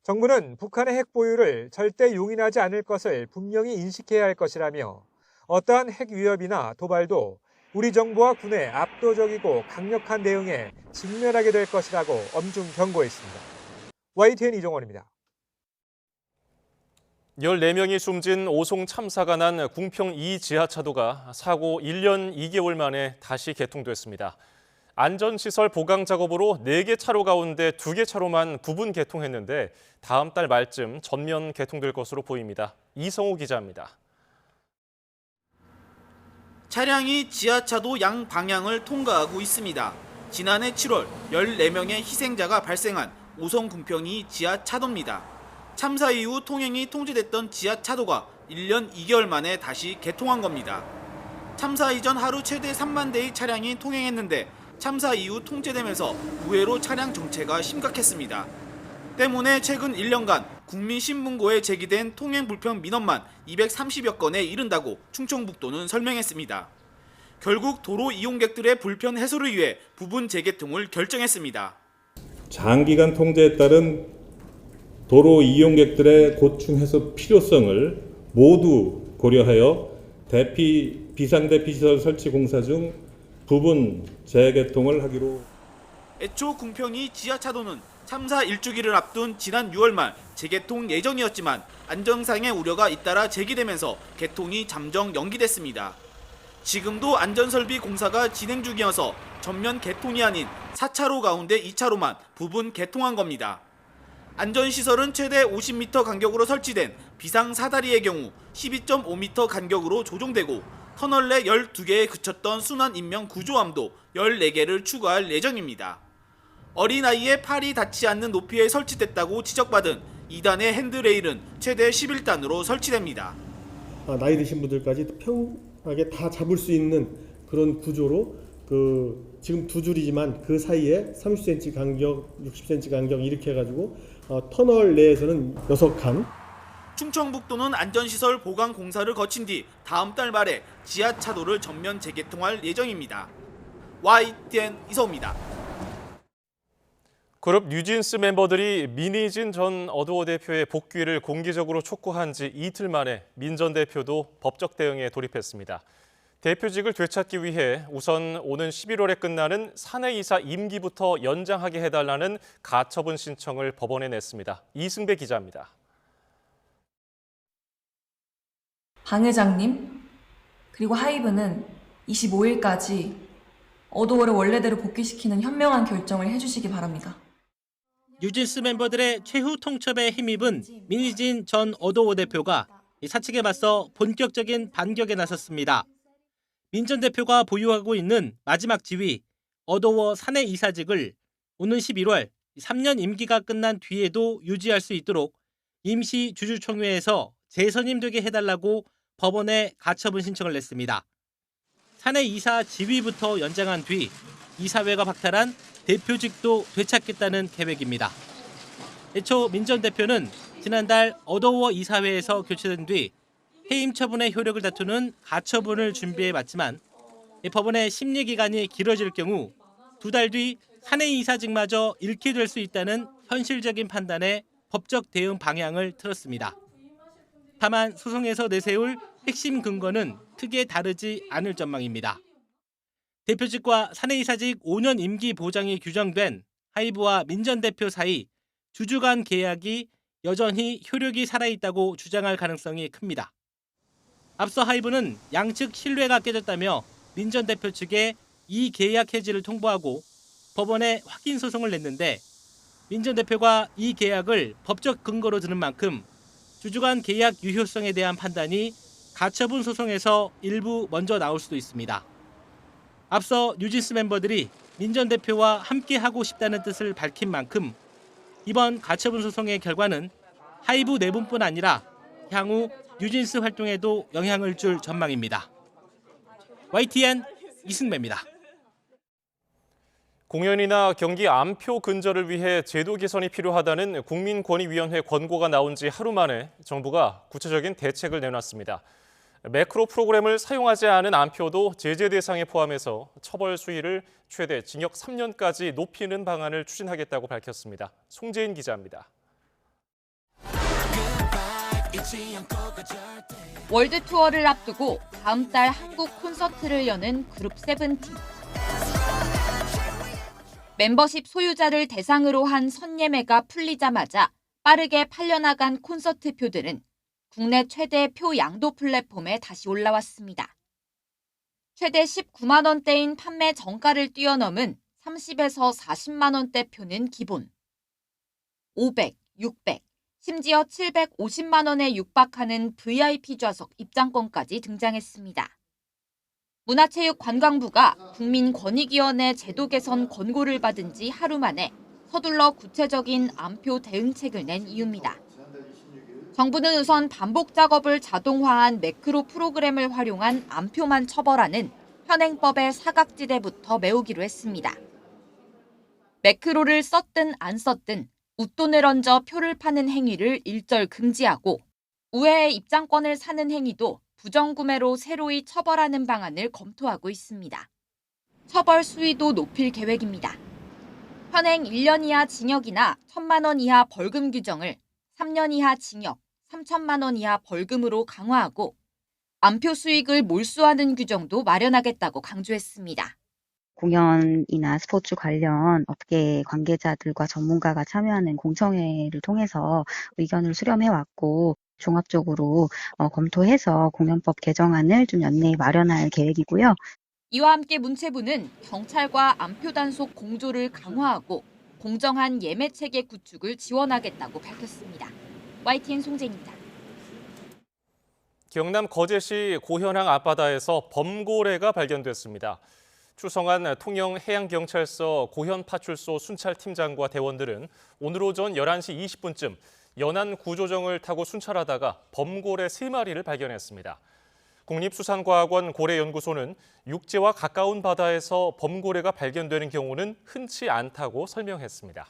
정부는 북한의 핵 보유를 절대 용인하지 않을 것을 분명히 인식해야 할 것이라며 어떠한 핵 위협이나 도발도 우리 정부와 군의 압도적이고 강력한 대응에 직면하게 될 것이라고 엄중 경고했습니다. YTN 이종원입니다. 14명이 숨진 오송 참사가 난 궁평 2 지하차도가 사고 1년 2개월 만에 다시 개통됐습니다. 안전시설 보강 작업으로 4개 차로 가운데 2개 차로만 부분 개통했는데 다음 달 말쯤 전면 개통될 것으로 보입니다. 이성우 기자입니다. 차량이 지하차도 양 방향을 통과하고 있습니다. 지난해 7월 14명의 희생자가 발생한 오송 궁평이 지하차도입니다. 참사 이후 통행이 통제됐던 지하차도가 1년 2개월 만에 다시 개통한 겁니다. 참사 이전 하루 최대 3만 대의 차량이 통행했는데 참사 이후 통제되면서 의외로 차량 정체가 심각했습니다. 때문에 최근 1년간 국민신문고에 제기된 통행 불편 민원만 230여 건에 이른다고 충청북도는 설명했습니다. 결국 도로 이용객들의 불편 해소를 위해 부분 재개통을 결정했습니다. 장기간 통제에 따른 도로 이용객들의 고충 해소 필요성을 모두 고려하여 비상대피 시설 설치 공사 중 부분 재개통을 하기로. 애초 궁평이 지하차도는 참사 1주기를 앞둔 지난 6월 말 재개통 예정이었지만 안전상의 우려가 잇따라 제기되면서 개통이 잠정 연기됐습니다. 지금도 안전설비 공사가 진행 중이어서 전면 개통이 아닌 4차로 가운데 2차로만 부분 개통한 겁니다. 안전시설은 최대 50m 간격으로 설치된 비상 사다리의 경우 12.5m 간격으로 조정되고 터널 내 12개에 그쳤던 순환 인명 구조함도 14개를 추가할 예정입니다. 어린아이의 팔이 닿지 않는 높이에 설치됐다고 지적받은 2단의 핸드레일은 최대 11단으로 설치됩니다. 나이 드신 분들까지 편하게 다 잡을 수 있는 그런 구조로 지금 두 줄이지만 그 사이에 30cm 간격, 60cm 간격 이렇게 해가지고 터널 내에서는 6칸. 충청북도는 안전시설 보강 공사를 거친 뒤 다음 달 말에 지하차도를 전면 재개통할 예정입니다. YTN 이서우입니다. 그룹 뉴진스 멤버들이 민희진 전 어도어 대표의 복귀를 공개적으로 촉구한 지 이틀 만에 민 전 대표도 법적 대응에 돌입했습니다. 대표직을 되찾기 위해 우선 오는 11월에 끝나는 사내이사 임기부터 연장하게 해달라는 가처분 신청을 법원에 냈습니다. 이승배 기자입니다. 방 회장님, 그리고 하이브는 25일까지 어도어를 원래대로 복귀시키는 현명한 결정을 해주시기 바랍니다. 뉴진스 멤버들의 최후 통첩에 힘입은 민희진 전 어도어 대표가 사측에 맞서 본격적인 반격에 나섰습니다. 민 전 대표가 보유하고 있는 마지막 지위 어도어 사내 이사직을 오는 11월 3년 임기가 끝난 뒤에도 유지할 수 있도록 임시 주주총회에서 재선임되게 해달라고 법원에 가처분 신청을 냈습니다. 사내 이사 지위부터 연장한 뒤 이사회가 박탈한 대표직도 되찾겠다는 계획입니다. 애초 민 전 대표는 지난달 어도어 이사회에서 교체된 뒤 해임 처분의 효력을 다투는 가처분을 준비해봤지만 법원의 심리기간이 길어질 경우 2달 뒤 사내 이사직마저 잃게 될 수 있다는 현실적인 판단에 법적 대응 방향을 틀었습니다. 다만 소송에서 내세울 핵심 근거는 크게 다르지 않을 전망입니다. 대표직과 사내이사직 5년 임기 보장이 규정된 하이브와 민 전 대표 사이 주주 간 계약이 여전히 효력이 살아있다고 주장할 가능성이 큽니다. 앞서 하이브는 양측 신뢰가 깨졌다며 민 전 대표 측에 이 계약 해지를 통보하고 법원에 확인 소송을 냈는데 민 전 대표가 이 계약을 법적 근거로 드는 만큼 주주 간 계약 유효성에 대한 판단이 가처분 소송에서 일부 먼저 나올 수도 있습니다. 앞서 뉴진스 멤버들이 민 전 대표와 함께하고 싶다는 뜻을 밝힌 만큼 이번 가처분 소송의 결과는 하이브 내분뿐 아니라 향후 뉴진스 활동에도 영향을 줄 전망입니다. YTN 이승배입니다. 공연이나 경기 암표 근절을 위해 제도 개선이 필요하다는 국민권익위원회 권고가 나온 지 하루 만에 정부가 구체적인 대책을 내놨습니다. 매크로 프로그램을 사용하지 않은 암표도 제재 대상에 포함해서 처벌 수위를 최대 징역 3년까지 높이는 방안을 추진하겠다고 밝혔습니다. 송재인 기자입니다. 월드 투어를 앞두고 다음 달 한국 콘서트를 여는 그룹 세븐틴. 멤버십 소유자를 대상으로 한 선예매가 풀리자마자 빠르게 팔려나간 콘서트 표들은 국내 최대 표 양도 플랫폼에 다시 올라왔습니다. 최대 19만 원대인 판매 정가를 뛰어넘은 30에서 40만 원대 표는 기본. 500, 600, 심지어 750만 원에 육박하는 VIP 좌석 입장권까지 등장했습니다. 문화체육관광부가 국민권익위원회 제도 개선 권고를 받은 지 하루 만에 서둘러 구체적인 암표 대응책을 낸 이유입니다. 정부는 우선 반복 작업을 자동화한 매크로 프로그램을 활용한 암표만 처벌하는 현행법의 사각지대부터 메우기로 했습니다. 매크로를 썼든 안 썼든 웃돈을 얹어 표를 파는 행위를 일절 금지하고 우회의 입장권을 사는 행위도 부정구매로 새로이 처벌하는 방안을 검토하고 있습니다. 처벌 수위도 높일 계획입니다. 현행 1년 이하 징역이나 1,000만 원 이하 벌금 규정을 3년 이하 징역, 3천만 원 이하 벌금으로 강화하고 암표 수익을 몰수하는 규정도 마련하겠다고 강조했습니다. 공연이나 스포츠 관련 업계 관계자들과 전문가가 참여하는 공청회를 통해서 의견을 수렴해왔고 종합적으로 검토해서 공연법 개정안을 좀 연내에 마련할 계획이고요. 이와 함께 문체부는 경찰과 안표 단속 공조를 강화하고 공정한 예매 체계 구축을 지원하겠다고 밝혔습니다. YTN 송재입니다. 경남 거제시 고현항 앞바다에서 범고래가 발견됐습니다. 추성한 통영해양경찰서 고현파출소 순찰팀장과 대원들은 오늘 오전 11시 20분쯤 연안 구조정을 타고 순찰하다가 범고래 3마리를 발견했습니다. 국립수산과학원 고래연구소는 육지와 가까운 바다에서 범고래가 발견되는 경우는 흔치 않다고 설명했습니다.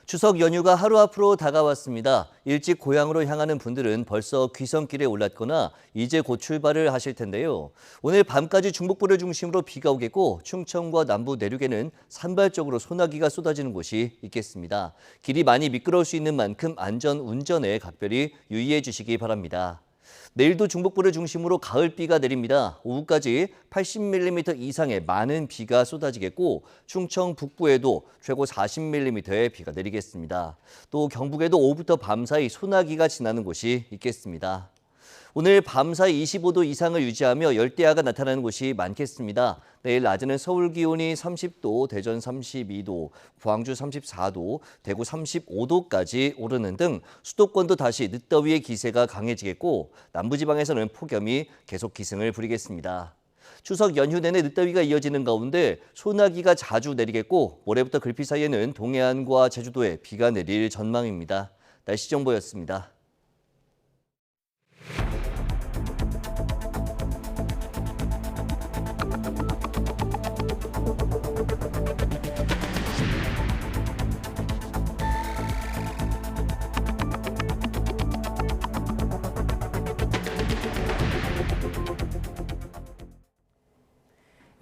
추석 연휴가 하루 앞으로 다가왔습니다. 일찍 고향으로 향하는 분들은 벌써 귀성길에 올랐거나 이제 곧 출발을 하실 텐데요. 오늘 밤까지 중북부를 중심으로 비가 오겠고 충청과 남부 내륙에는 산발적으로 소나기가 쏟아지는 곳이 있겠습니다. 길이 많이 미끄러울 수 있는 만큼 안전 운전에 각별히 유의해 주시기 바랍니다. 내일도 중북부를 중심으로 가을비가 내립니다. 오후까지 80mm 이상의 많은 비가 쏟아지겠고 충청 북부에도 최고 40mm의 비가 내리겠습니다. 또 경북에도 오후부터 밤사이 소나기가 지나는 곳이 있겠습니다. 오늘 밤사이 25도 이상을 유지하며 열대야가 나타나는 곳이 많겠습니다. 내일 낮에는 서울 기온이 30도, 대전 32도, 광주 34도, 대구 35도까지 오르는 등 수도권도 다시 늦더위의 기세가 강해지겠고 남부지방에서는 폭염이 계속 기승을 부리겠습니다. 추석 연휴 내내 늦더위가 이어지는 가운데 소나기가 자주 내리겠고 모레부터 글피 사이에는 동해안과 제주도에 비가 내릴 전망입니다. 날씨 정보였습니다.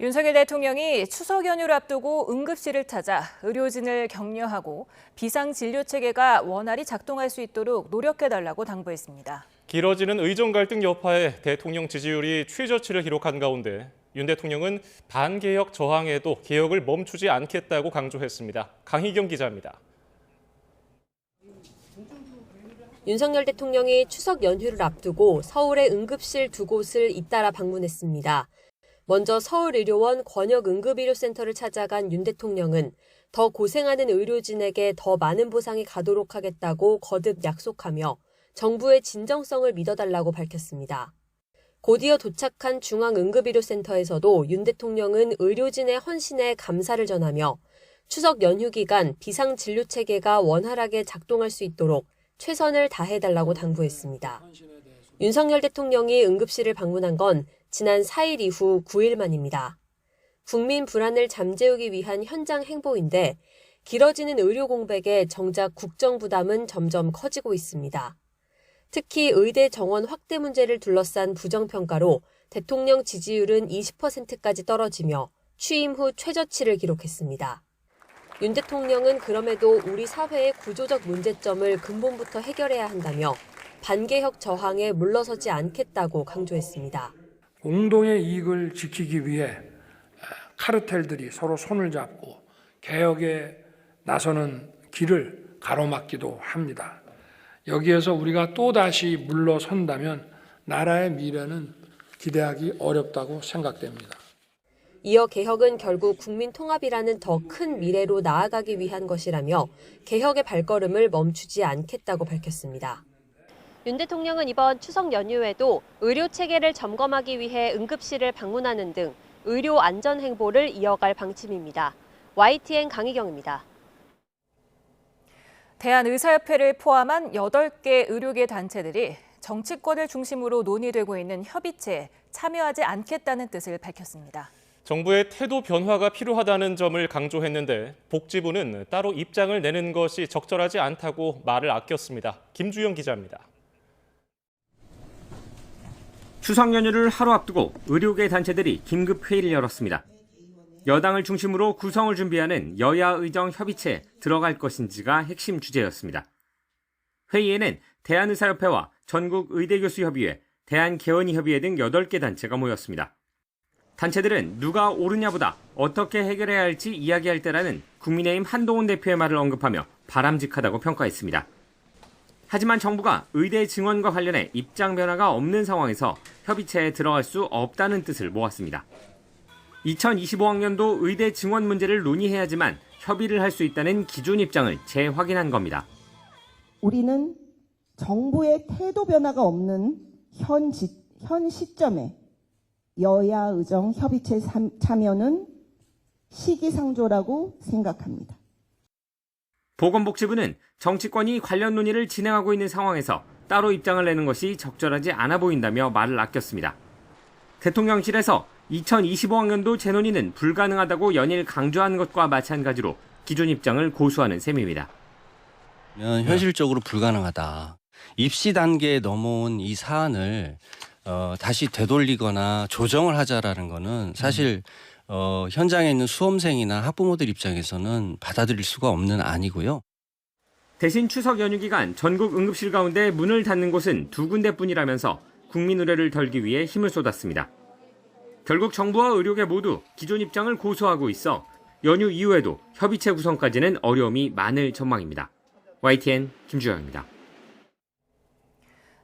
윤석열 대통령이 추석 연휴를 앞두고 응급실을 찾아 의료진을 격려하고 비상진료체계가 원활히 작동할 수 있도록 노력해달라고 당부했습니다. 길어지는 의정 갈등 여파에 대통령 지지율이 최저치를 기록한 가운데 윤 대통령은 반개혁 저항에도 개혁을 멈추지 않겠다고 강조했습니다. 강희경 기자입니다. 윤석열 대통령이 추석 연휴를 앞두고 서울의 응급실 2곳을 잇따라 방문했습니다. 먼저 서울의료원 권역응급의료센터를 찾아간 윤 대통령은 더 고생하는 의료진에게 더 많은 보상이 가도록 하겠다고 거듭 약속하며 정부의 진정성을 믿어달라고 밝혔습니다. 곧이어 도착한 중앙응급의료센터에서도 윤 대통령은 의료진의 헌신에 감사를 전하며 추석 연휴 기간 비상진료체계가 원활하게 작동할 수 있도록 최선을 다해달라고 당부했습니다. 윤석열 대통령이 응급실을 방문한 건 지난 4일 이후 9일 만입니다. 국민 불안을 잠재우기 위한 현장 행보인데 길어지는 의료 공백에 정작 국정 부담은 점점 커지고 있습니다. 특히 의대 정원 확대 문제를 둘러싼 부정평가로 대통령 지지율은 20%까지 떨어지며 취임 후 최저치를 기록했습니다. 윤 대통령은 그럼에도 우리 사회의 구조적 문제점을 근본부터 해결해야 한다며 반개혁 저항에 물러서지 않겠다고 강조했습니다. 공동의 이익을 지키기 위해 카르텔들이 서로 손을 잡고 개혁에 나서는 길을 가로막기도 합니다. 여기에서 우리가 또다시 물러선다면 나라의 미래는 기대하기 어렵다고 생각됩니다. 이어 개혁은 결국 국민 통합이라는 더 큰 미래로 나아가기 위한 것이라며 개혁의 발걸음을 멈추지 않겠다고 밝혔습니다. 윤 대통령은 이번 추석 연휴에도 의료 체계를 점검하기 위해 응급실을 방문하는 등 의료 안전 행보를 이어갈 방침입니다. YTN 강희경입니다. 대한의사협회를 포함한 8개 의료계 단체들이 정치권을 중심으로 논의되고 있는 협의체에 참여하지 않겠다는 뜻을 밝혔습니다. 정부의 태도 변화가 필요하다는 점을 강조했는데 복지부는 따로 입장을 내는 것이 적절하지 않다고 말을 아꼈습니다. 김주영 기자입니다. 추석 연휴를 하루 앞두고 의료계 단체들이 긴급 회의를 열었습니다. 여당을 중심으로 구성을 준비하는 여야 의정 협의체에 들어갈 것인지가 핵심 주제였습니다. 회의에는 대한의사협회와 전국의대교수협의회, 대한개원의협의회 등 8개 단체가 모였습니다. 단체들은 누가 옳으냐보다 어떻게 해결해야 할지 이야기할 때라는 국민의힘 한동훈 대표의 말을 언급하며 바람직하다고 평가했습니다. 하지만 정부가 의대 증원과 관련해 입장 변화가 없는 상황에서 협의체에 들어갈 수 없다는 뜻을 모았습니다. 2025학년도 의대 증원 문제를 논의해야지만 협의를 할 수 있다는 기존 입장을 재확인한 겁니다. 우리는 정부의 태도 변화가 없는 현 시점에 여야 의정 협의체 참여는 시기상조라고 생각합니다. 보건복지부는 정치권이 관련 논의를 진행하고 있는 상황에서 따로 입장을 내는 것이 적절하지 않아 보인다며 말을 아꼈습니다. 대통령실에서 2025학년도 재논의는 불가능하다고 연일 강조한 것과 마찬가지로 기존 입장을 고수하는 셈입니다. 현실적으로 불가능하다. 입시 단계에 넘어온 이 사안을 다시 되돌리거나 조정을 하자라는 거는 사실 현장에 있는 수험생이나 학부모들 입장에서는 받아들일 수가 없는 안이고요. 대신 추석 연휴 기간 전국 응급실 가운데 문을 닫는 곳은 2군데뿐이라면서 국민 의뢰를 덜기 위해 힘을 쏟았습니다. 결국 정부와 의료계 모두 기존 입장을 고수하고 있어 연휴 이후에도 협의체 구성까지는 어려움이 많을 전망입니다. YTN 김주영입니다.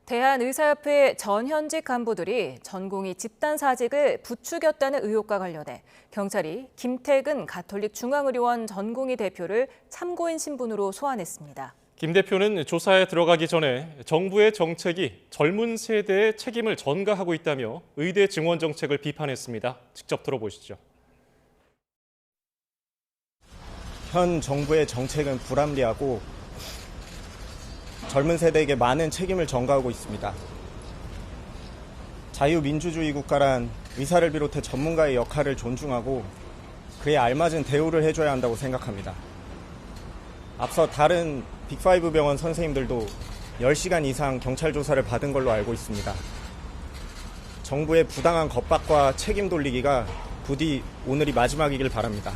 대한의사협회 전 현직 간부들이 전공의 집단사직을 부추겼다는 의혹과 관련해 경찰이 김태근 가톨릭중앙의료원 전공의 대표를 참고인 신분으로 소환했습니다. 김 대표는 조사에 들어가기 전에 정부의 정책이 젊은 세대의 책임을 전가하고 있다며 의대 증원 정책을 비판했습니다. 직접 들어보시죠. 현 정부의 정책은 불합리하고 젊은 세대에게 많은 책임을 전가하고 있습니다. 자유민주주의 국가란 의사를 비롯해 전문가의 역할을 존중하고 그에 알맞은 대우를 해줘야 한다고 생각합니다. 앞서 다른 빅5 병원 선생님들도 10시간 이상 경찰 조사를 받은 걸로 알고 있습니다. 정부의 부당한 겁박과 책임 돌리기가 부디 오늘이 마지막이길 바랍니다.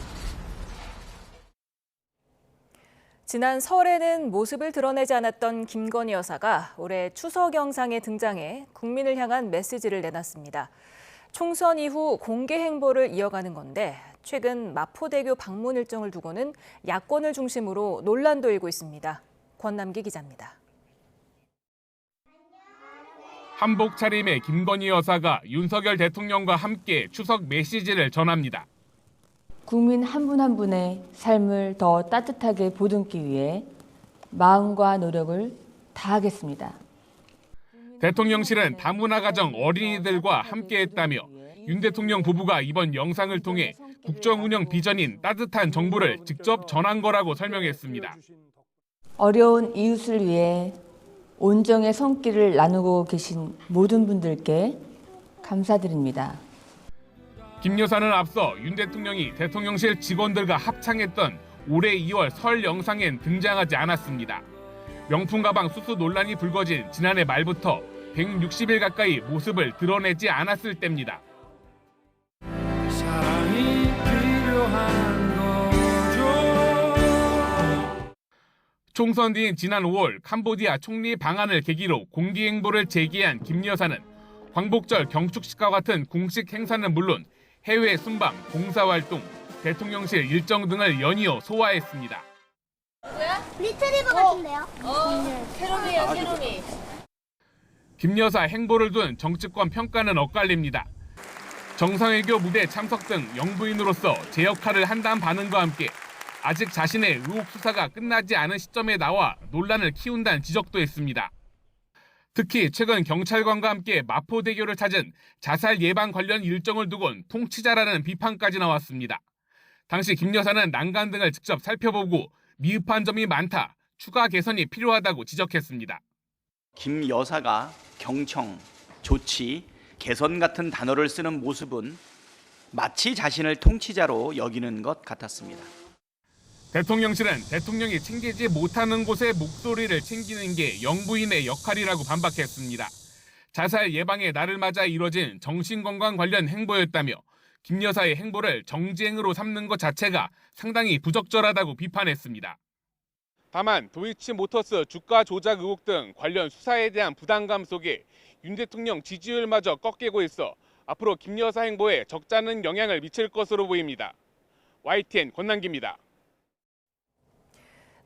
지난 설에는 모습을 드러내지 않았던 김건희 여사가 올해 추석 영상에 등장해 국민을 향한 메시지를 내놨습니다. 총선 이후 공개 행보를 이어가는 건데 최근 마포대교 방문 일정을 두고는 야권을 중심으로 논란도 일고 있습니다. 권남기 기자입니다. 한복 차림의 김건희 여사가 윤석열 대통령과 함께 추석 메시지를 전합니다. 국민 한 분 한 분의 삶을 더 따뜻하게 보듬기 위해 마음과 노력을 다하겠습니다. 대통령실은 다문화 가정 어린이들과 함께했다며 윤 대통령 부부가 이번 영상을 통해 국정 운영 비전인 따뜻한 정부를 직접 전한 거라고 설명했습니다. 어려운 이웃을 위해 온정의 손길을 나누고 계신 모든 분들께 감사드립니다. 김 여사는 앞서 윤 대통령이 대통령실 직원들과 합창했던 올해 2월 설 영상엔 등장하지 않았습니다. 명품 가방 수수 논란이 불거진 지난해 말부터 160일 가까이 모습을 드러내지 않았을 때입니다. 사랑이 필요한 거죠. 총선 뒤인 지난 5월 캄보디아 총리 방한을 계기로 공개 행보를 재개한 김 여사는 광복절 경축식과 같은 공식 행사는 물론 해외 순방, 봉사활동, 대통령실 일정 등을 연이어 소화했습니다. 뭐야? 리트리버 같은데요? 캐로미야, 캐로미. 김 여사 행보를 둔 정치권 평가는 엇갈립니다. 정상외교 무대 참석 등 영부인으로서 제 역할을 한다는 반응과 함께 아직 자신의 의혹 수사가 끝나지 않은 시점에 나와 논란을 키운다는 지적도 했습니다. 특히 최근 경찰관과 함께 마포대교를 찾은 자살 예방 관련 일정을 두곤 통치자라는 비판까지 나왔습니다. 당시 김 여사는 난간 등을 직접 살펴보고 미흡한 점이 많다, 추가 개선이 필요하다고 지적했습니다. 김 여사가 경청, 조치, 개선 같은 단어를 쓰는 모습은 마치 자신을 통치자로 여기는 것 같았습니다. 대통령실은 대통령이 챙기지 못하는 곳에 목소리를 챙기는 게 영부인의 역할이라고 반박했습니다. 자살 예방의 날을 맞아 이뤄진 정신건강 관련 행보였다며 김 여사의 행보를 정치행위로 삼는 것 자체가 상당히 부적절하다고 비판했습니다. 다만 도이치모터스 주가 조작 의혹 등 관련 수사에 대한 부담감 속에 윤 대통령 지지율마저 꺾이고 있어 앞으로 김 여사 행보에 적잖은 영향을 미칠 것으로 보입니다. YTN 권남기입니다.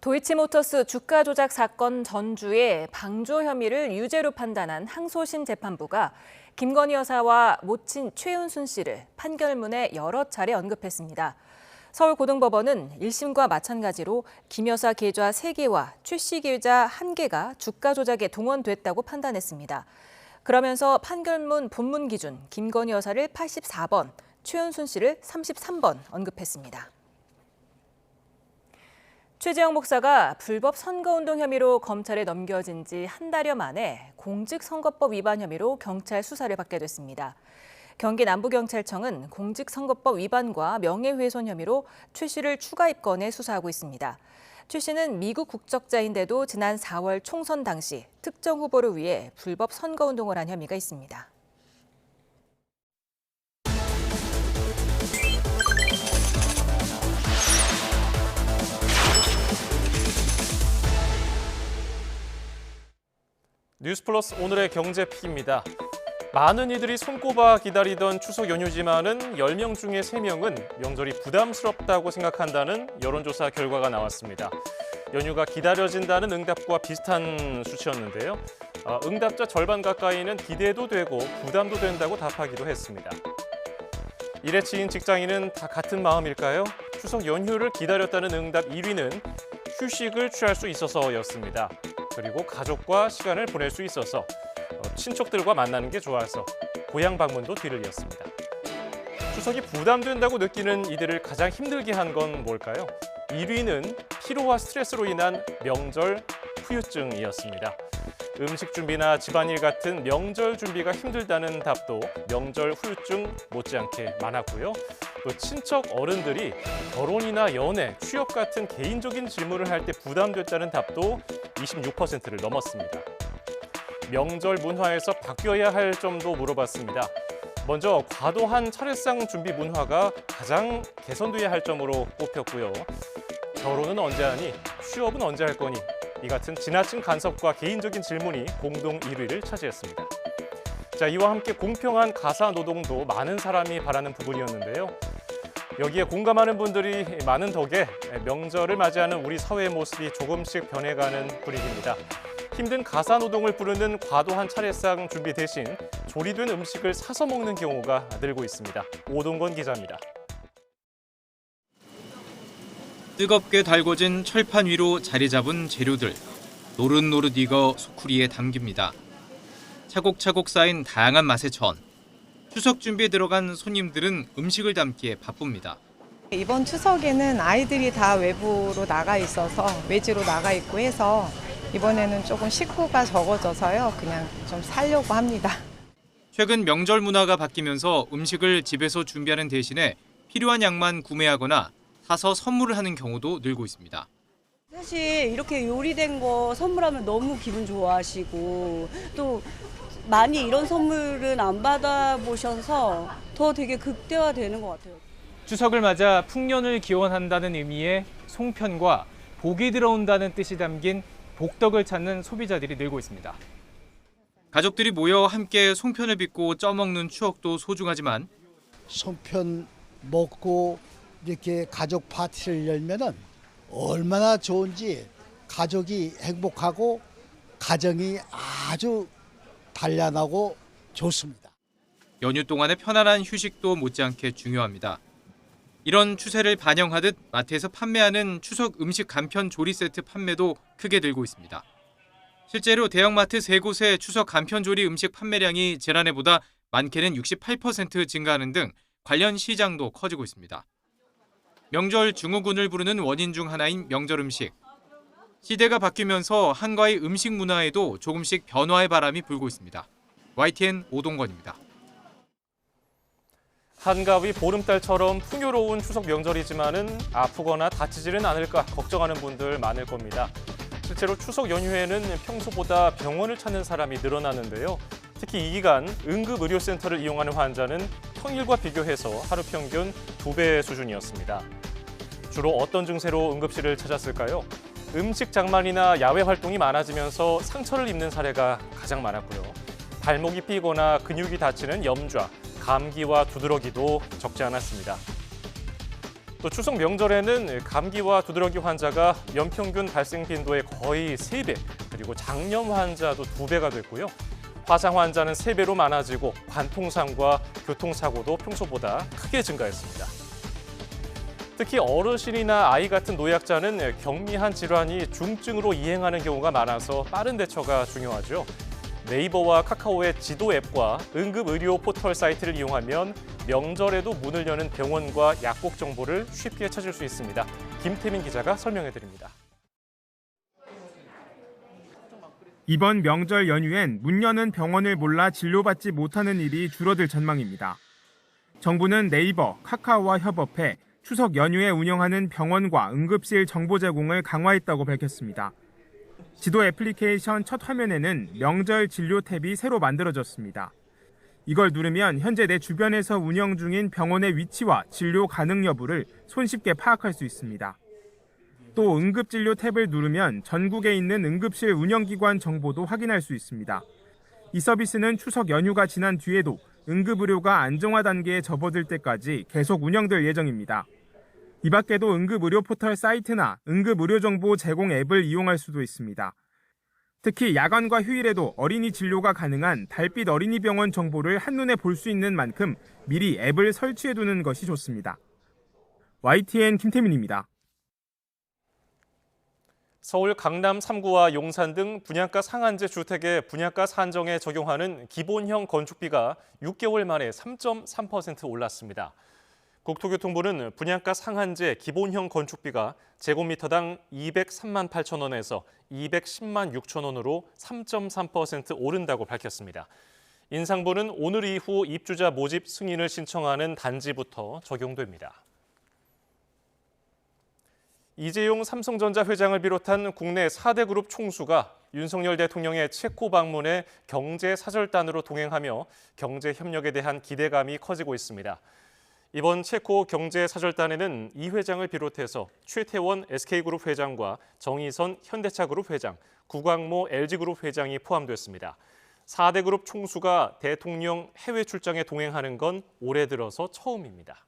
도이치모터스 주가 조작 사건 전주의 방조 혐의를 유죄로 판단한 항소심 재판부가 김건희 여사와 모친 최은순 씨를 판결문에 여러 차례 언급했습니다. 서울고등법원은 1심과 마찬가지로 김 여사 계좌 3개와 최 씨 계좌 1개가 주가 조작에 동원됐다고 판단했습니다. 그러면서 판결문 본문 기준 김건희 여사를 84번, 최은순 씨를 33번 언급했습니다. 최재형 목사가 불법 선거운동 혐의로 검찰에 넘겨진 지 한 달여 만에 공직선거법 위반 혐의로 경찰 수사를 받게 됐습니다. 경기 남부경찰청은 공직선거법 위반과 명예훼손 혐의로 최 씨를 추가 입건해 수사하고 있습니다. 최 씨는 미국 국적자인데도 지난 4월 총선 당시 특정 후보를 위해 불법 선거운동을 한 혐의가 있습니다. 뉴스플러스 오늘의 경제픽입니다. 많은 이들이 손꼽아 기다리던 추석 연휴지만은 10명 중에 3명은 명절이 부담스럽다고 생각한다는 여론조사 결과가 나왔습니다. 연휴가 기다려진다는 응답과 비슷한 수치였는데요. 응답자 절반 가까이는 기대도 되고 부담도 된다고 답하기도 했습니다. 일에 치인 직장인은 다 같은 마음일까요? 추석 연휴를 기다렸다는 응답 1위는 휴식을 취할 수 있어서였습니다. 그리고 가족과 시간을 보낼 수 있어서, 친척들과 만나는 게 좋아서, 고향 방문도 뒤를 이었습니다. 추석이 부담된다고 느끼는 이들을 가장 힘들게 한 건 뭘까요? 1위는 피로와 스트레스로 인한 명절 후유증이었습니다. 음식 준비나 집안일 같은 명절 준비가 힘들다는 답도 명절 후유증 못지않게 많았고요. 또 친척 어른들이 결혼이나 연애, 취업 같은 개인적인 질문을 할 때 부담됐다는 답도 26%를 넘었습니다. 명절 문화에서 바뀌어야 할 점도 물어봤습니다. 먼저 과도한 차례상 준비 문화가 가장 개선돼야 할 점으로 꼽혔고요. 결혼은 언제 하니? 취업은 언제 할 거니? 이 같은 지나친 간섭과 개인적인 질문이 공동 1위를 차지했습니다. 자, 이와 함께 공평한 가사 노동도 많은 사람이 바라는 부분이었는데요. 여기에 공감하는 분들이 많은 덕에 명절을 맞이하는 우리 사회의 모습이 조금씩 변해가는 분위기입니다. 힘든 가사 노동을 부르는 과도한 차례상 준비 대신 조리된 음식을 사서 먹는 경우가 늘고 있습니다. 오동건 기자입니다. 뜨겁게 달궈진 철판 위로 자리 잡은 재료들, 노릇노릇 익어 소쿠리에 담깁니다. 차곡차곡 쌓인 다양한 맛의 전. 추석 준비에 들어간 손님들은 음식을 담기에 바쁩니다. 이번 추석에는 아이들이 다 외부로 나가 있어서 외지로 나가 있고 해서 이번에는 조금 식구가 적어져서요. 그냥 좀 살려고 합니다. 최근 명절 문화가 바뀌면서 음식을 집에서 준비하는 대신에 필요한 양만 구매하거나 사서 선물을 하는 경우도 늘고 있습니다. 사실 이렇게 요리된 거 선물하면 너무 기분 좋아하시고 또 많이 이런 선물은 안 받아보셔서 더 되게 극대화되는 것 같아요. 추석을 맞아 풍년을 기원한다는 의미의 송편과 복이 들어온다는 뜻이 담긴 복덕을 찾는 소비자들이 늘고 있습니다. 가족들이 모여 함께 송편을 빚고 쪄먹는 추억도 소중하지만 송편 먹고 이렇게 가족 파티를 열면은 얼마나 좋은지 가족이 행복하고 가정이 아주 단란하고 좋습니다. 연휴 동안의 편안한 휴식도 못지않게 중요합니다. 이런 추세를 반영하듯 마트에서 판매하는 추석 음식 간편 조리 세트 판매도 크게 늘고 있습니다. 실제로 대형마트 3곳의 추석 간편 조리 음식 판매량이 지난해보다 많게는 68% 증가하는 등 관련 시장도 커지고 있습니다. 명절 증후군을 부르는 원인 중 하나인 명절 음식. 시대가 바뀌면서 한가위 음식 문화에도 조금씩 변화의 바람이 불고 있습니다. YTN 오동건입니다. 한가위 보름달처럼 풍요로운 추석 명절이지만은 아프거나 다치지는 않을까 걱정하는 분들 많을 겁니다. 실제로 추석 연휴에는 평소보다 병원을 찾는 사람이 늘어나는데요. 특히 이 기간 응급의료센터를 이용하는 환자는 평일과 비교해서 하루 평균 2배 수준이었습니다. 주로 어떤 증세로 응급실을 찾았을까요? 음식 장만이나 야외 활동이 많아지면서 상처를 입는 사례가 가장 많았고요. 발목이 삐거나 근육이 다치는 염좌, 감기와 두드러기도 적지 않았습니다. 또 추석 명절에는 감기와 두드러기 환자가 연평균 발생 빈도의 거의 3배, 그리고 장염 환자도 2배가 됐고요. 화상 환자는 3배로 많아지고 관통상과 교통사고도 평소보다 크게 증가했습니다. 특히 어르신이나 아이 같은 노약자는 경미한 질환이 중증으로 이행하는 경우가 많아서 빠른 대처가 중요하죠. 네이버와 카카오의 지도 앱과 응급의료 포털 사이트를 이용하면 명절에도 문을 여는 병원과 약국 정보를 쉽게 찾을 수 있습니다. 김태민 기자가 설명해드립니다. 이번 명절 연휴엔 문 여는 병원을 몰라 진료받지 못하는 일이 줄어들 전망입니다. 정부는 네이버, 카카오와 협업해 추석 연휴에 운영하는 병원과 응급실 정보 제공을 강화했다고 밝혔습니다. 지도 애플리케이션 첫 화면에는 명절 진료 탭이 새로 만들어졌습니다. 이걸 누르면 현재 내 주변에서 운영 중인 병원의 위치와 진료 가능 여부를 손쉽게 파악할 수 있습니다. 또 응급진료 탭을 누르면 전국에 있는 응급실 운영기관 정보도 확인할 수 있습니다. 이 서비스는 추석 연휴가 지난 뒤에도 응급의료가 안정화 단계에 접어들 때까지 계속 운영될 예정입니다. 이 밖에도 응급의료 포털 사이트나 응급의료정보 제공 앱을 이용할 수도 있습니다. 특히 야간과 휴일에도 어린이 진료가 가능한 달빛 어린이병원 정보를 한눈에 볼 수 있는 만큼 미리 앱을 설치해두는 것이 좋습니다. YTN 김태민입니다. 서울 강남 3구와 용산 등 분양가 상한제 주택의 분양가 산정에 적용하는 기본형 건축비가 6개월 만에 3.3% 올랐습니다. 국토교통부는 분양가 상한제 기본형 건축비가 제곱미터당 203만 8천 원에서 210만 6천 원으로 3.3% 오른다고 밝혔습니다. 인상분은 오늘 이후 입주자 모집 승인을 신청하는 단지부터 적용됩니다. 이재용 삼성전자 회장을 비롯한 국내 4대 그룹 총수가 윤석열 대통령의 체코 방문에 경제 사절단으로 동행하며 경제 협력에 대한 기대감이 커지고 있습니다. 이번 체코 경제 사절단에는 이 회장을 비롯해서 최태원 SK그룹 회장과 정의선 현대차그룹 회장, 구광모 LG그룹 회장이 포함됐습니다. 4대 그룹 총수가 대통령 해외 출장에 동행하는 건 올해 들어서 처음입니다.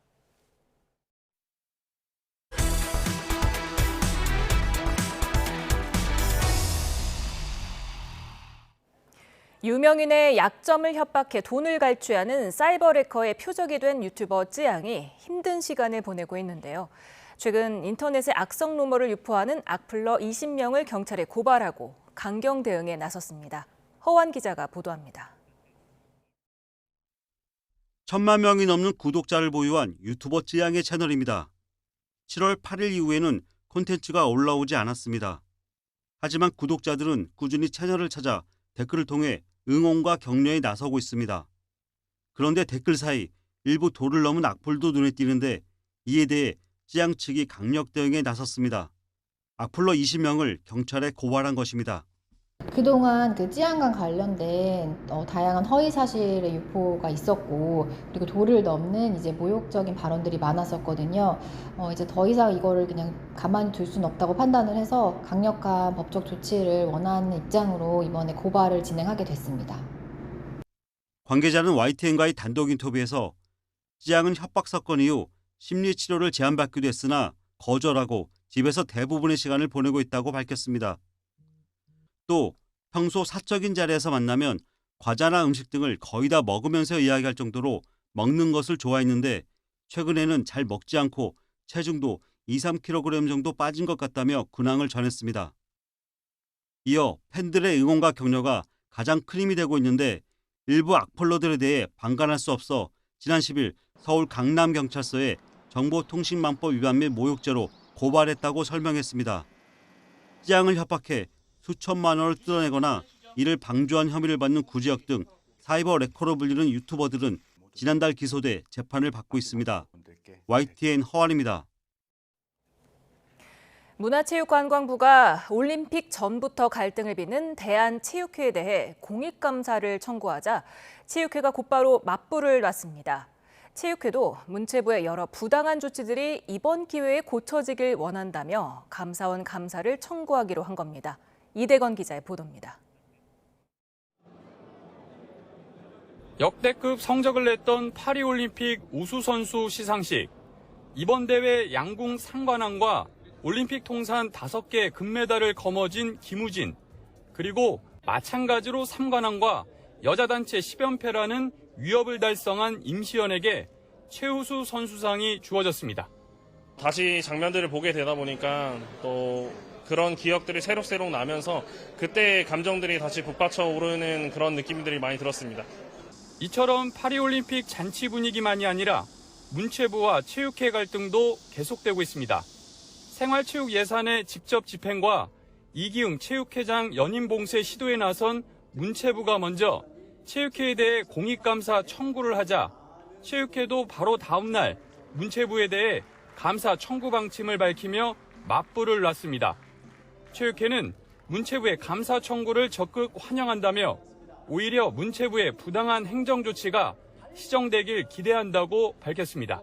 유명인의 약점을 협박해 돈을 갈취하는 사이버 해커의 표적이 된 유튜버 쯔양이 힘든 시간을 보내고 있는데요. 최근 인터넷에 악성 루머를 유포하는 악플러 20명을 경찰에 고발하고 강경 대응에 나섰습니다. 허완 기자가 보도합니다. 1,000만 명이 넘는 구독자를 보유한 유튜버 쯔양의 채널입니다. 7월 8일 이후에는 콘텐츠가 올라오지 않았습니다. 하지만 구독자들은 꾸준히 채널을 찾아 댓글을 통해 응원과 격려에 나서고 있습니다. 그런데 댓글 사이 일부 도를 넘은 악플도 눈에 띄는데 이에 대해 쯔양 측이 강력 대응에 나섰습니다. 악플러 20명을 경찰에 고발한 것입니다. 그동안 그 쯔양과 관련된 다양한 허위 사실의 유포가 있었고, 그리고 도를 넘는 이제 모욕적인 발언들이 많았었거든요. 이제 더 이상 이거를 그냥 가만히 둘 수는 없다고 판단을 해서 강력한 법적 조치를 원하는 입장으로 이번에 고발을 진행하게 됐습니다. 관계자는 YTN과의 단독 인터뷰에서 쯔양은 협박 사건 이후 심리 치료를 제안받기도 했으나 거절하고 집에서 대부분의 시간을 보내고 있다고 밝혔습니다. 또 평소 사적인 자리에서 만나면 과자나 음식 등을 거의 다 먹으면서 이야기할 정도로 먹는 것을 좋아했는데 최근에는 잘 먹지 않고 체중도 2-3kg 정도 빠진 것 같다며 근황을 전했습니다. 이어 팬들의 응원과 격려가 가장 큰 힘이 되고 있는데 일부 악플러들에 대해 방관할 수 없어 지난 10일 서울 강남경찰서에 정보통신망법 위반 및 모욕죄로 고발했다고 설명했습니다. 쯔양을 협박해 수천만 원을 뜯어내거나 이를 방조한 혐의를 받는 구지역 등 사이버 해커로 불리는 유튜버들은 지난달 기소돼 재판을 받고 있습니다. YTN 허완입니다. 문화체육관광부가 올림픽 전부터 갈등을 빚는 대한체육회에 대해 공익감사를 청구하자 체육회가 곧바로 맞불을 놨습니다. 체육회도 문체부의 여러 부당한 조치들이 이번 기회에 고쳐지길 원한다며 감사원 감사를 청구하기로 한 겁니다. 이대건 기자의 보도입니다. 역대급 성적을 냈던 파리올림픽 우수선수 시상식. 이번 대회 양궁 상관왕과 올림픽 통산 5개 금메달을 거머쥔 김우진, 그리고 마찬가지로 3관왕과 여자 단체 10연패라는 위협을 달성한 임시연에게 최우수 선수상이 주어졌습니다. 다시 장면들을 보게 되다 보니까 또 그런 기억들이 새록새록 나면서 그때의 감정들이 다시 북받쳐 오르는 그런 느낌들이 많이 들었습니다. 이처럼 파리올림픽 잔치 분위기만이 아니라 문체부와 체육회 갈등도 계속되고 있습니다. 생활체육 예산의 직접 집행과 이기흥 체육회장 연임 봉쇄 시도에 나선 문체부가 먼저 체육회에 대해 공익감사 청구를 하자 체육회도 바로 다음 날 문체부에 대해 감사 청구 방침을 밝히며 맞불을 놨습니다. 체육회는 문체부의 감사 청구를 적극 환영한다며 오히려 문체부의 부당한 행정 조치가 시정되길 기대한다고 밝혔습니다.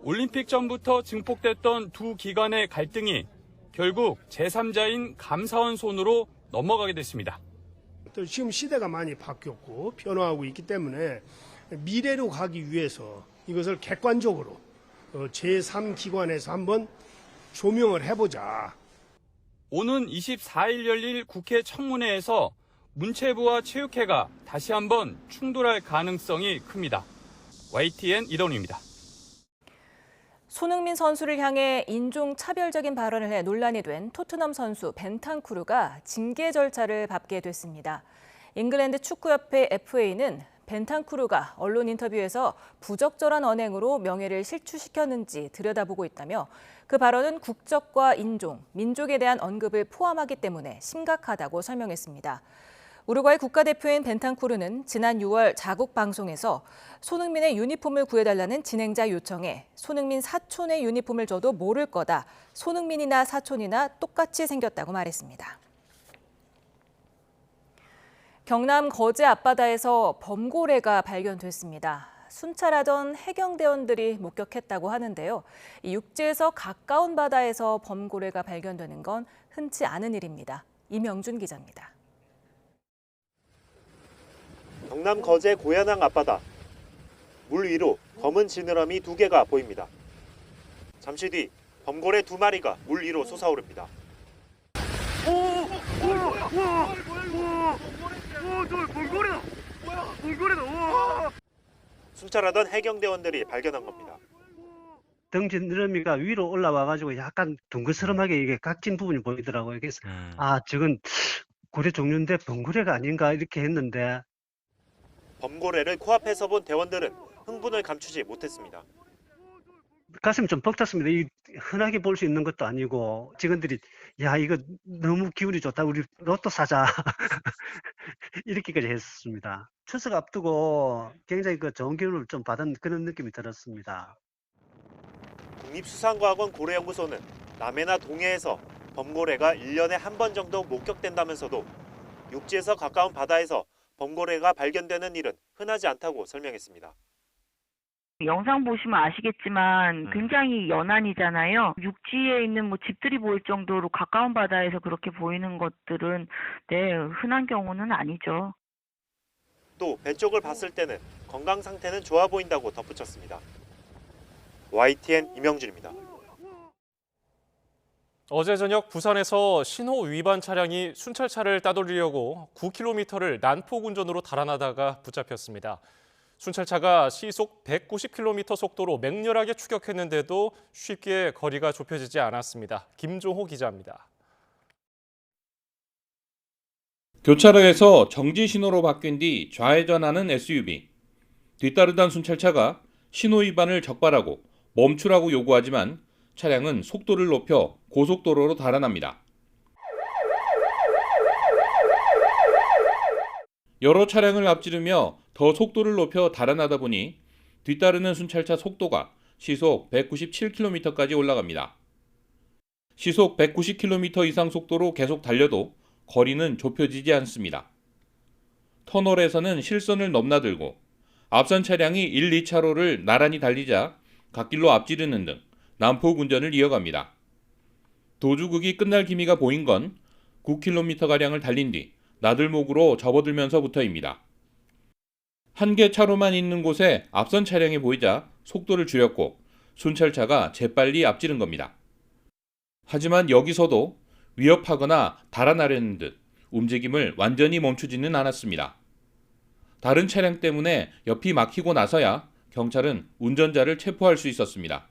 올림픽 전부터 증폭됐던 두 기관의 갈등이 결국 제3자인 감사원 손으로 넘어가게 됐습니다. 또 지금 시대가 많이 바뀌었고 변화하고 있기 때문에 미래로 가기 위해서 이것을 객관적으로 제3기관에서 한번 조명을 해보자. 오는 24일 열릴 국회 청문회에서 문체부와 체육회가 다시 한번 충돌할 가능성이 큽니다. YTN 이동우입니다. 손흥민 선수를 향해 인종차별적인 발언을 해 논란이 된 토트넘 선수 벤탄쿠르가 징계 절차를 밟게 됐습니다. 잉글랜드 축구협회 FA는 벤탄쿠르가 언론 인터뷰에서 부적절한 언행으로 명예를 실추시켰는지 들여다보고 있다며 그 발언은 국적과 인종, 민족에 대한 언급을 포함하기 때문에 심각하다고 설명했습니다. 우루과이 국가대표인 벤탄쿠르는 지난 6월 자국 방송에서 손흥민의 유니폼을 구해달라는 진행자 요청에 손흥민 사촌의 유니폼을 줘도 모를 거다. 손흥민이나 사촌이나 똑같이 생겼다고 말했습니다. 경남 거제 앞바다에서 범고래가 발견됐습니다. 순찰하던 해경대원들이 목격했다고 하는데요. 이 육지에서 가까운 바다에서 범고래가 발견되는 건 흔치 않은 일입니다. 이명준 기자입니다. 경남 거제 고야낭 앞바다. 물 위로 검은 지느러미 2개가 보입니다. 잠시 뒤 범고래 2마리가 물 위로 솟아오릅니다. 순찰하던 해경대원들이 발견한 겁니다. 등 지느러미가 위로 올라와가지고 약간 둥그스름하게 이게 각진 부분이 보이더라고요. 그래서 저건 고래 종류인데 범고래가 아닌가 이렇게 했는데. 범고래를 코앞에서 본 대원들은 흥분을 감추지 못했습니다. 가슴이 좀 벅찼습니다. 이 흔하게 볼 수 있는 것도 아니고 직원들이 야 이거 너무 기분이 좋다. 우리 로또 사자. 이렇게까지 했습니다. 추석 앞두고 굉장히 좋은 기운을 좀 받은 그런 느낌이 들었습니다. 국립수산과학원 고래연구소는 남해나 동해에서 범고래가 1년에 한 번 정도 목격된다면서도 육지에서 가까운 바다에서 범고래가 발견되는 일은 흔하지 않다고 설명했습니다. 영상 보시면 아시겠지만 굉장히 연안이잖아요. 육지에 있는 집들이 보일 정도로 가까운 바다에서 그렇게 보이는 것들은 흔한 경우는 아니죠. 또 배 쪽을 봤을 때는 건강 상태는 좋아 보인다고 덧붙였습니다. YTN 이명준입니다. 어제 저녁 부산에서 신호 위반 차량이 순찰차를 따돌리려고 9km를 난폭운전으로 달아나다가 붙잡혔습니다. 순찰차가 시속 190km 속도로 맹렬하게 추격했는데도 쉽게 거리가 좁혀지지 않았습니다. 김종호 기자입니다. 교차로에서 정지 신호로 바뀐 뒤 좌회전하는 SUV. 뒤따르던 순찰차가 신호 위반을 적발하고 멈추라고 요구하지만 차량은 속도를 높여 고속도로로 달아납니다. 여러 차량을 앞지르며 더 속도를 높여 달아나다 보니 뒤따르는 순찰차 속도가 시속 197km까지 올라갑니다. 시속 190km 이상 속도로 계속 달려도 거리는 좁혀지지 않습니다. 터널에서는 실선을 넘나들고 앞선 차량이 1, 2차로를 나란히 달리자 갓길로 앞지르는 등 난폭 운전을 이어갑니다. 도주극이 끝날 기미가 보인 건 9km가량을 달린 뒤 나들목으로 접어들면서부터입니다. 한 개 차로만 있는 곳에 앞선 차량이 보이자 속도를 줄였고 순찰차가 재빨리 앞지른 겁니다. 하지만 여기서도 위협하거나 달아나려는 듯 움직임을 완전히 멈추지는 않았습니다. 다른 차량 때문에 옆이 막히고 나서야 경찰은 운전자를 체포할 수 있었습니다.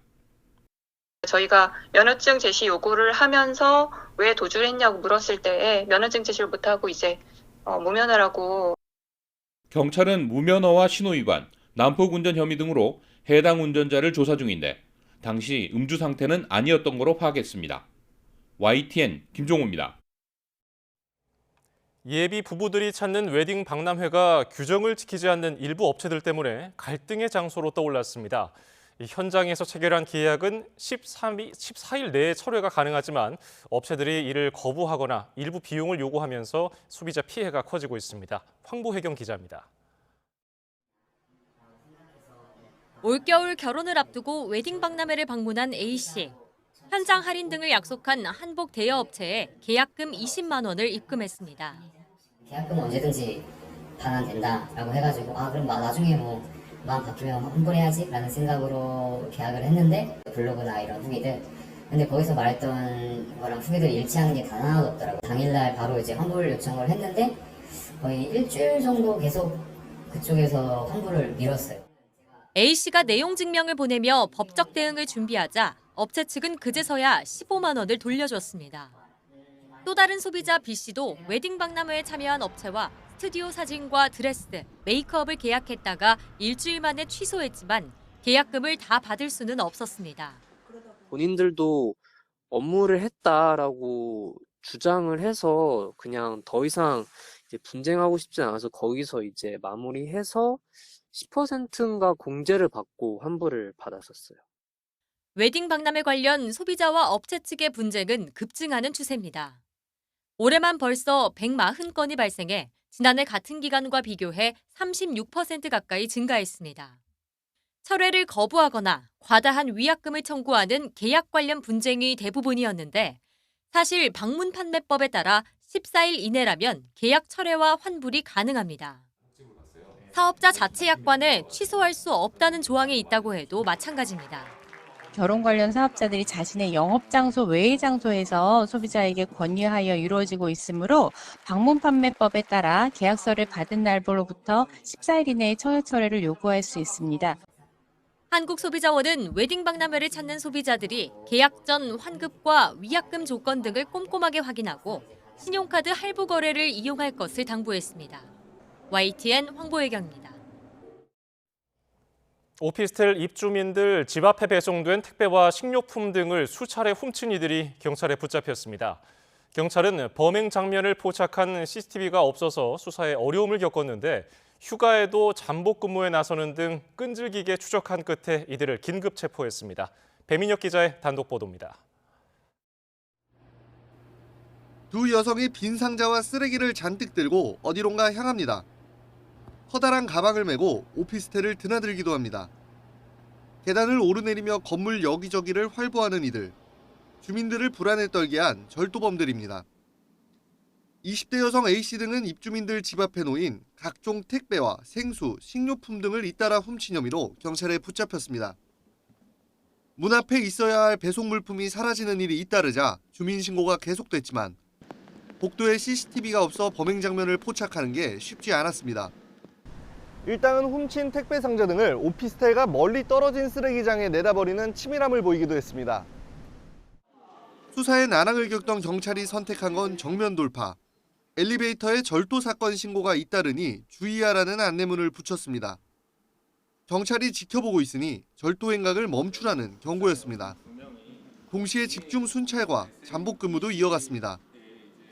저희가 면허증 제시 요구를 하면서 왜 도주를 했냐고 물었을 때에 면허증 제시를 못하고 이제 무면허라고. 경찰은 무면허와 신호위반, 난폭운전 혐의 등으로 해당 운전자를 조사 중인데 당시 음주 상태는 아니었던 거로 파악했습니다. YTN 김종호입니다. 예비 부부들이 찾는 웨딩 박람회가 규정을 지키지 않는 일부 업체들 때문에 갈등의 장소로 떠올랐습니다. 이 현장에서 체결한 계약은 14일 내에 철회가 가능하지만 업체들이 이를 거부하거나 일부 비용을 요구하면서 소비자 피해가 커지고 있습니다. 황보혜경 기자입니다. 올겨울 결혼을 앞두고 웨딩 박람회를 방문한 A씨. 현장 할인 등을 약속한 한복 대여업체에 계약금 20만 원을 입금했습니다. 계약금 언제든지 반환된다라고 해가지고 그럼 나중에 마음 바뀌면 환불해야지라는 생각으로 계약을 했는데 블로그나 이런 후기들 근데 거기서 말했던 거랑 후기들이 일치하는 게 단 하나도 없더라고요. 당일날 바로 이제 환불 요청을 했는데 거의 일주일 정도 계속 그쪽에서 환불을 미뤘어요. A씨가 내용 증명을 보내며 법적 대응을 준비하자 업체 측은 그제서야 15만 원을 돌려줬습니다. 또 다른 소비자 B씨도 웨딩 박람회에 참여한 업체와 스튜디오 사진과 드레스, 메이크업을 계약했다가 일주일 만에 취소했지만 계약금을 다 받을 수는 없었습니다. 본인들도 업무를 했다라고 주장을 해서 그냥 더 이상 이제 분쟁하고 싶지 않아서 거기서 이제 마무리해서 10%인가 공제를 받고 환불을 받았었어요. 웨딩 박람회 관련 소비자와 업체 측의 분쟁은 급증하는 추세입니다. 올해만 벌써 140건이 발생해 지난해 같은 기간과 비교해 36% 가까이 증가했습니다. 철회를 거부하거나 과다한 위약금을 청구하는 계약 관련 분쟁이 대부분이었는데 사실 방문 판매법에 따라 14일 이내라면 계약 철회와 환불이 가능합니다. 사업자 자체 약관에 취소할 수 없다는 조항이 있다고 해도 마찬가지입니다. 결혼 관련 사업자들이 자신의 영업장소 외의 장소에서 소비자에게 권유하여 이루어지고 있으므로 방문 판매법에 따라 계약서를 받은 날로부터 14일 이내에 청약 철회를 요구할 수 있습니다. 한국소비자원은 웨딩 박람회를 찾는 소비자들이 계약 전 환급과 위약금 조건 등을 꼼꼼하게 확인하고 신용카드 할부 거래를 이용할 것을 당부했습니다. YTN 황보혜경입니다. 오피스텔 입주민들 집 앞에 배송된 택배와 식료품 등을 수차례 훔친 이들이 경찰에 붙잡혔습니다. 경찰은 범행 장면을 포착한 CCTV가 없어서 수사에 어려움을 겪었는데 휴가에도 잠복 근무에 나서는 등 끈질기게 추적한 끝에 이들을 긴급 체포했습니다. 배민혁 기자의 단독 보도입니다. 두 여성이 빈 상자와 쓰레기를 잔뜩 들고 어디론가 향합니다. 커다란 가방을 메고 오피스텔을 드나들기도 합니다. 계단을 오르내리며 건물 여기저기를 활보하는 이들. 주민들을 불안에 떨게 한 절도범들입니다. 20대 여성 A씨 등은 입주민들 집 앞에 놓인 각종 택배와 생수, 식료품 등을 잇따라 훔친 혐의로 경찰에 붙잡혔습니다. 문 앞에 있어야 할 배송 물품이 사라지는 일이 잇따르자 주민 신고가 계속됐지만 복도에 CCTV가 없어 범행 장면을 포착하는 게 쉽지 않았습니다. 일당은 훔친 택배 상자 등을 오피스텔과 멀리 떨어진 쓰레기장에 내다버리는 치밀함을 보이기도 했습니다. 수사에 난항을 겪던 경찰이 선택한 건 정면 돌파. 엘리베이터에 절도 사건 신고가 잇따르니 주의하라는 안내문을 붙였습니다. 경찰이 지켜보고 있으니 절도 행각을 멈추라는 경고였습니다. 동시에 집중 순찰과 잠복 근무도 이어갔습니다.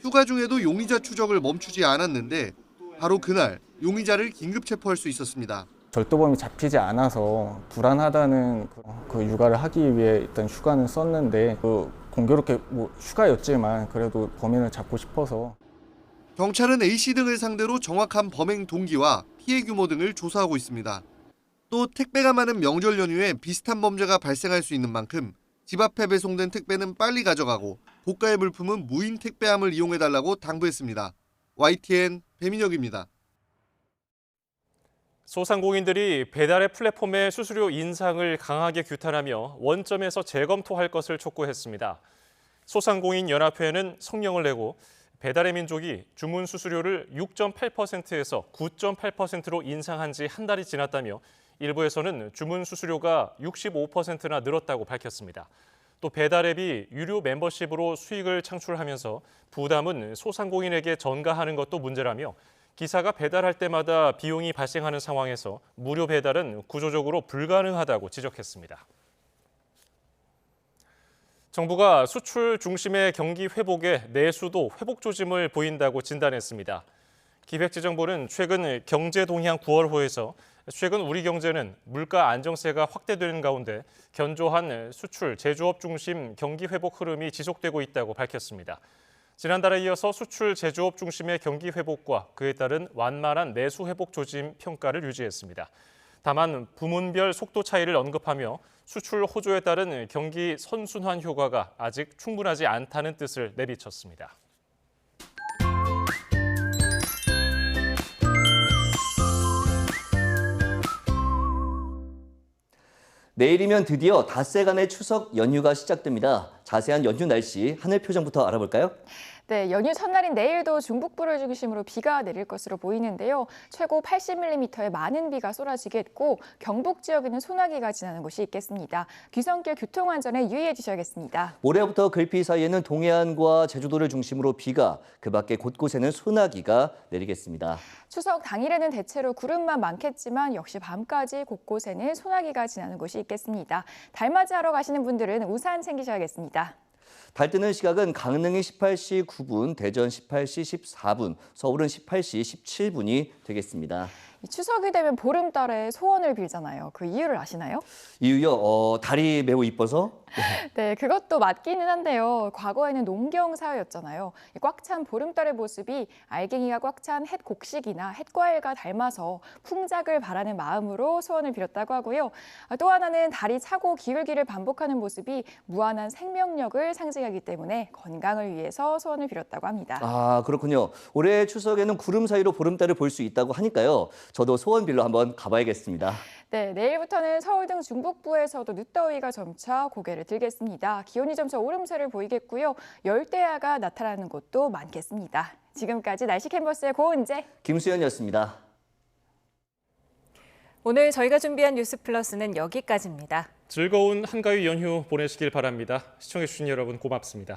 휴가 중에도 용의자 추적을 멈추지 않았는데 바로 그날 용의자를 긴급 체포할 수 있었습니다. 절도범이 잡히지 않아서 불안하다는 그 육아를 하기 위해 일단 휴가는 썼는데 공교롭게 휴가였지만 그래도 범인을 잡고 싶어서. 경찰은 A씨 등을 상대로 정확한 범행 동기와 피해 규모 등을 조사하고 있습니다. 또 택배가 많은 명절 연휴에 비슷한 범죄가 발생할 수 있는 만큼 집 앞에 배송된 택배는 빨리 가져가고 고가의 물품은 무인 택배함을 이용해달라고 당부했습니다. YTN 배민혁입니다. 소상공인들이 배달의 플랫폼의 수수료 인상을 강하게 규탄하며 원점에서 재검토할 것을 촉구했습니다. 소상공인연합회는 성명을 내고 배달의 민족이 주문 수수료를 6.8%에서 9.8%로 인상한 지 한 달이 지났다며 일부에서는 주문 수수료가 65%나 늘었다고 밝혔습니다. 또 배달앱이 유료 멤버십으로 수익을 창출하면서 부담은 소상공인에게 전가하는 것도 문제라며 기사가 배달할 때마다 비용이 발생하는 상황에서 무료 배달은 구조적으로 불가능하다고 지적했습니다. 정부가 수출 중심의 경기 회복에 내수도 회복 조짐을 보인다고 진단했습니다. 기획재정부는 최근 경제 동향 9월호에서 최근 우리 경제는 물가 안정세가 확대되는 가운데 견조한 수출, 제조업 중심 경기 회복 흐름이 지속되고 있다고 밝혔습니다. 지난달에 이어서 수출, 제조업 중심의 경기 회복과 그에 따른 완만한 내수 회복 조짐 평가를 유지했습니다. 다만 부문별 속도 차이를 언급하며 수출 호조에 따른 경기 선순환 효과가 아직 충분하지 않다는 뜻을 내비쳤습니다. 내일이면 드디어 닷새간의 추석 연휴가 시작됩니다. 자세한 연휴 날씨, 하늘 표정부터 알아볼까요? 네, 연휴 첫날인 내일도 중북부를 중심으로 비가 내릴 것으로 보이는데요. 최고 80mm의 많은 비가 쏟아지겠고 경북 지역에는 소나기가 지나는 곳이 있겠습니다. 귀성길 교통안전에 유의해 주셔야겠습니다. 모레부터 글피 사이에는 동해안과 제주도를 중심으로 비가, 그 밖에 곳곳에는 소나기가 내리겠습니다. 추석 당일에는 대체로 구름만 많겠지만 역시 밤까지 곳곳에는 소나기가 지나는 곳이 있겠습니다. 달맞이하러 가시는 분들은 우산 챙기셔야겠습니다. 달 뜨는 시각은 강릉이 18시 9분, 대전 18시 14분, 서울은 18시 17분이 되겠습니다. 추석이 되면 보름달에 소원을 빌잖아요. 그 이유를 아시나요? 이유요? 달이 매우 이뻐서? 네, 그것도 맞기는 한데요. 과거에는 농경 사회였잖아요. 꽉 찬 보름달의 모습이 알갱이가 꽉 찬 햇 곡식이나 햇과일과 닮아서 풍작을 바라는 마음으로 소원을 빌었다고 하고요. 또 하나는 달이 차고 기울기를 반복하는 모습이 무한한 생명력을 상징하기 때문에 건강을 위해서 소원을 빌었다고 합니다. 아, 그렇군요. 올해 추석에는 구름 사이로 보름달을 볼 수 있다고 하니까요. 저도 소원 빌러 한번 가봐야겠습니다. 네, 내일부터는 서울 등 중북부에서도 늦더위가 점차 고개를 들겠습니다. 기온이 점차 오름세를 보이겠고요. 열대야가 나타나는 곳도 많겠습니다. 지금까지 날씨 캔버스의 고은재, 김수현이었습니다. 오늘 저희가 준비한 뉴스 플러스는 여기까지입니다. 즐거운 한가위 연휴 보내시길 바랍니다. 시청해주신 여러분 고맙습니다.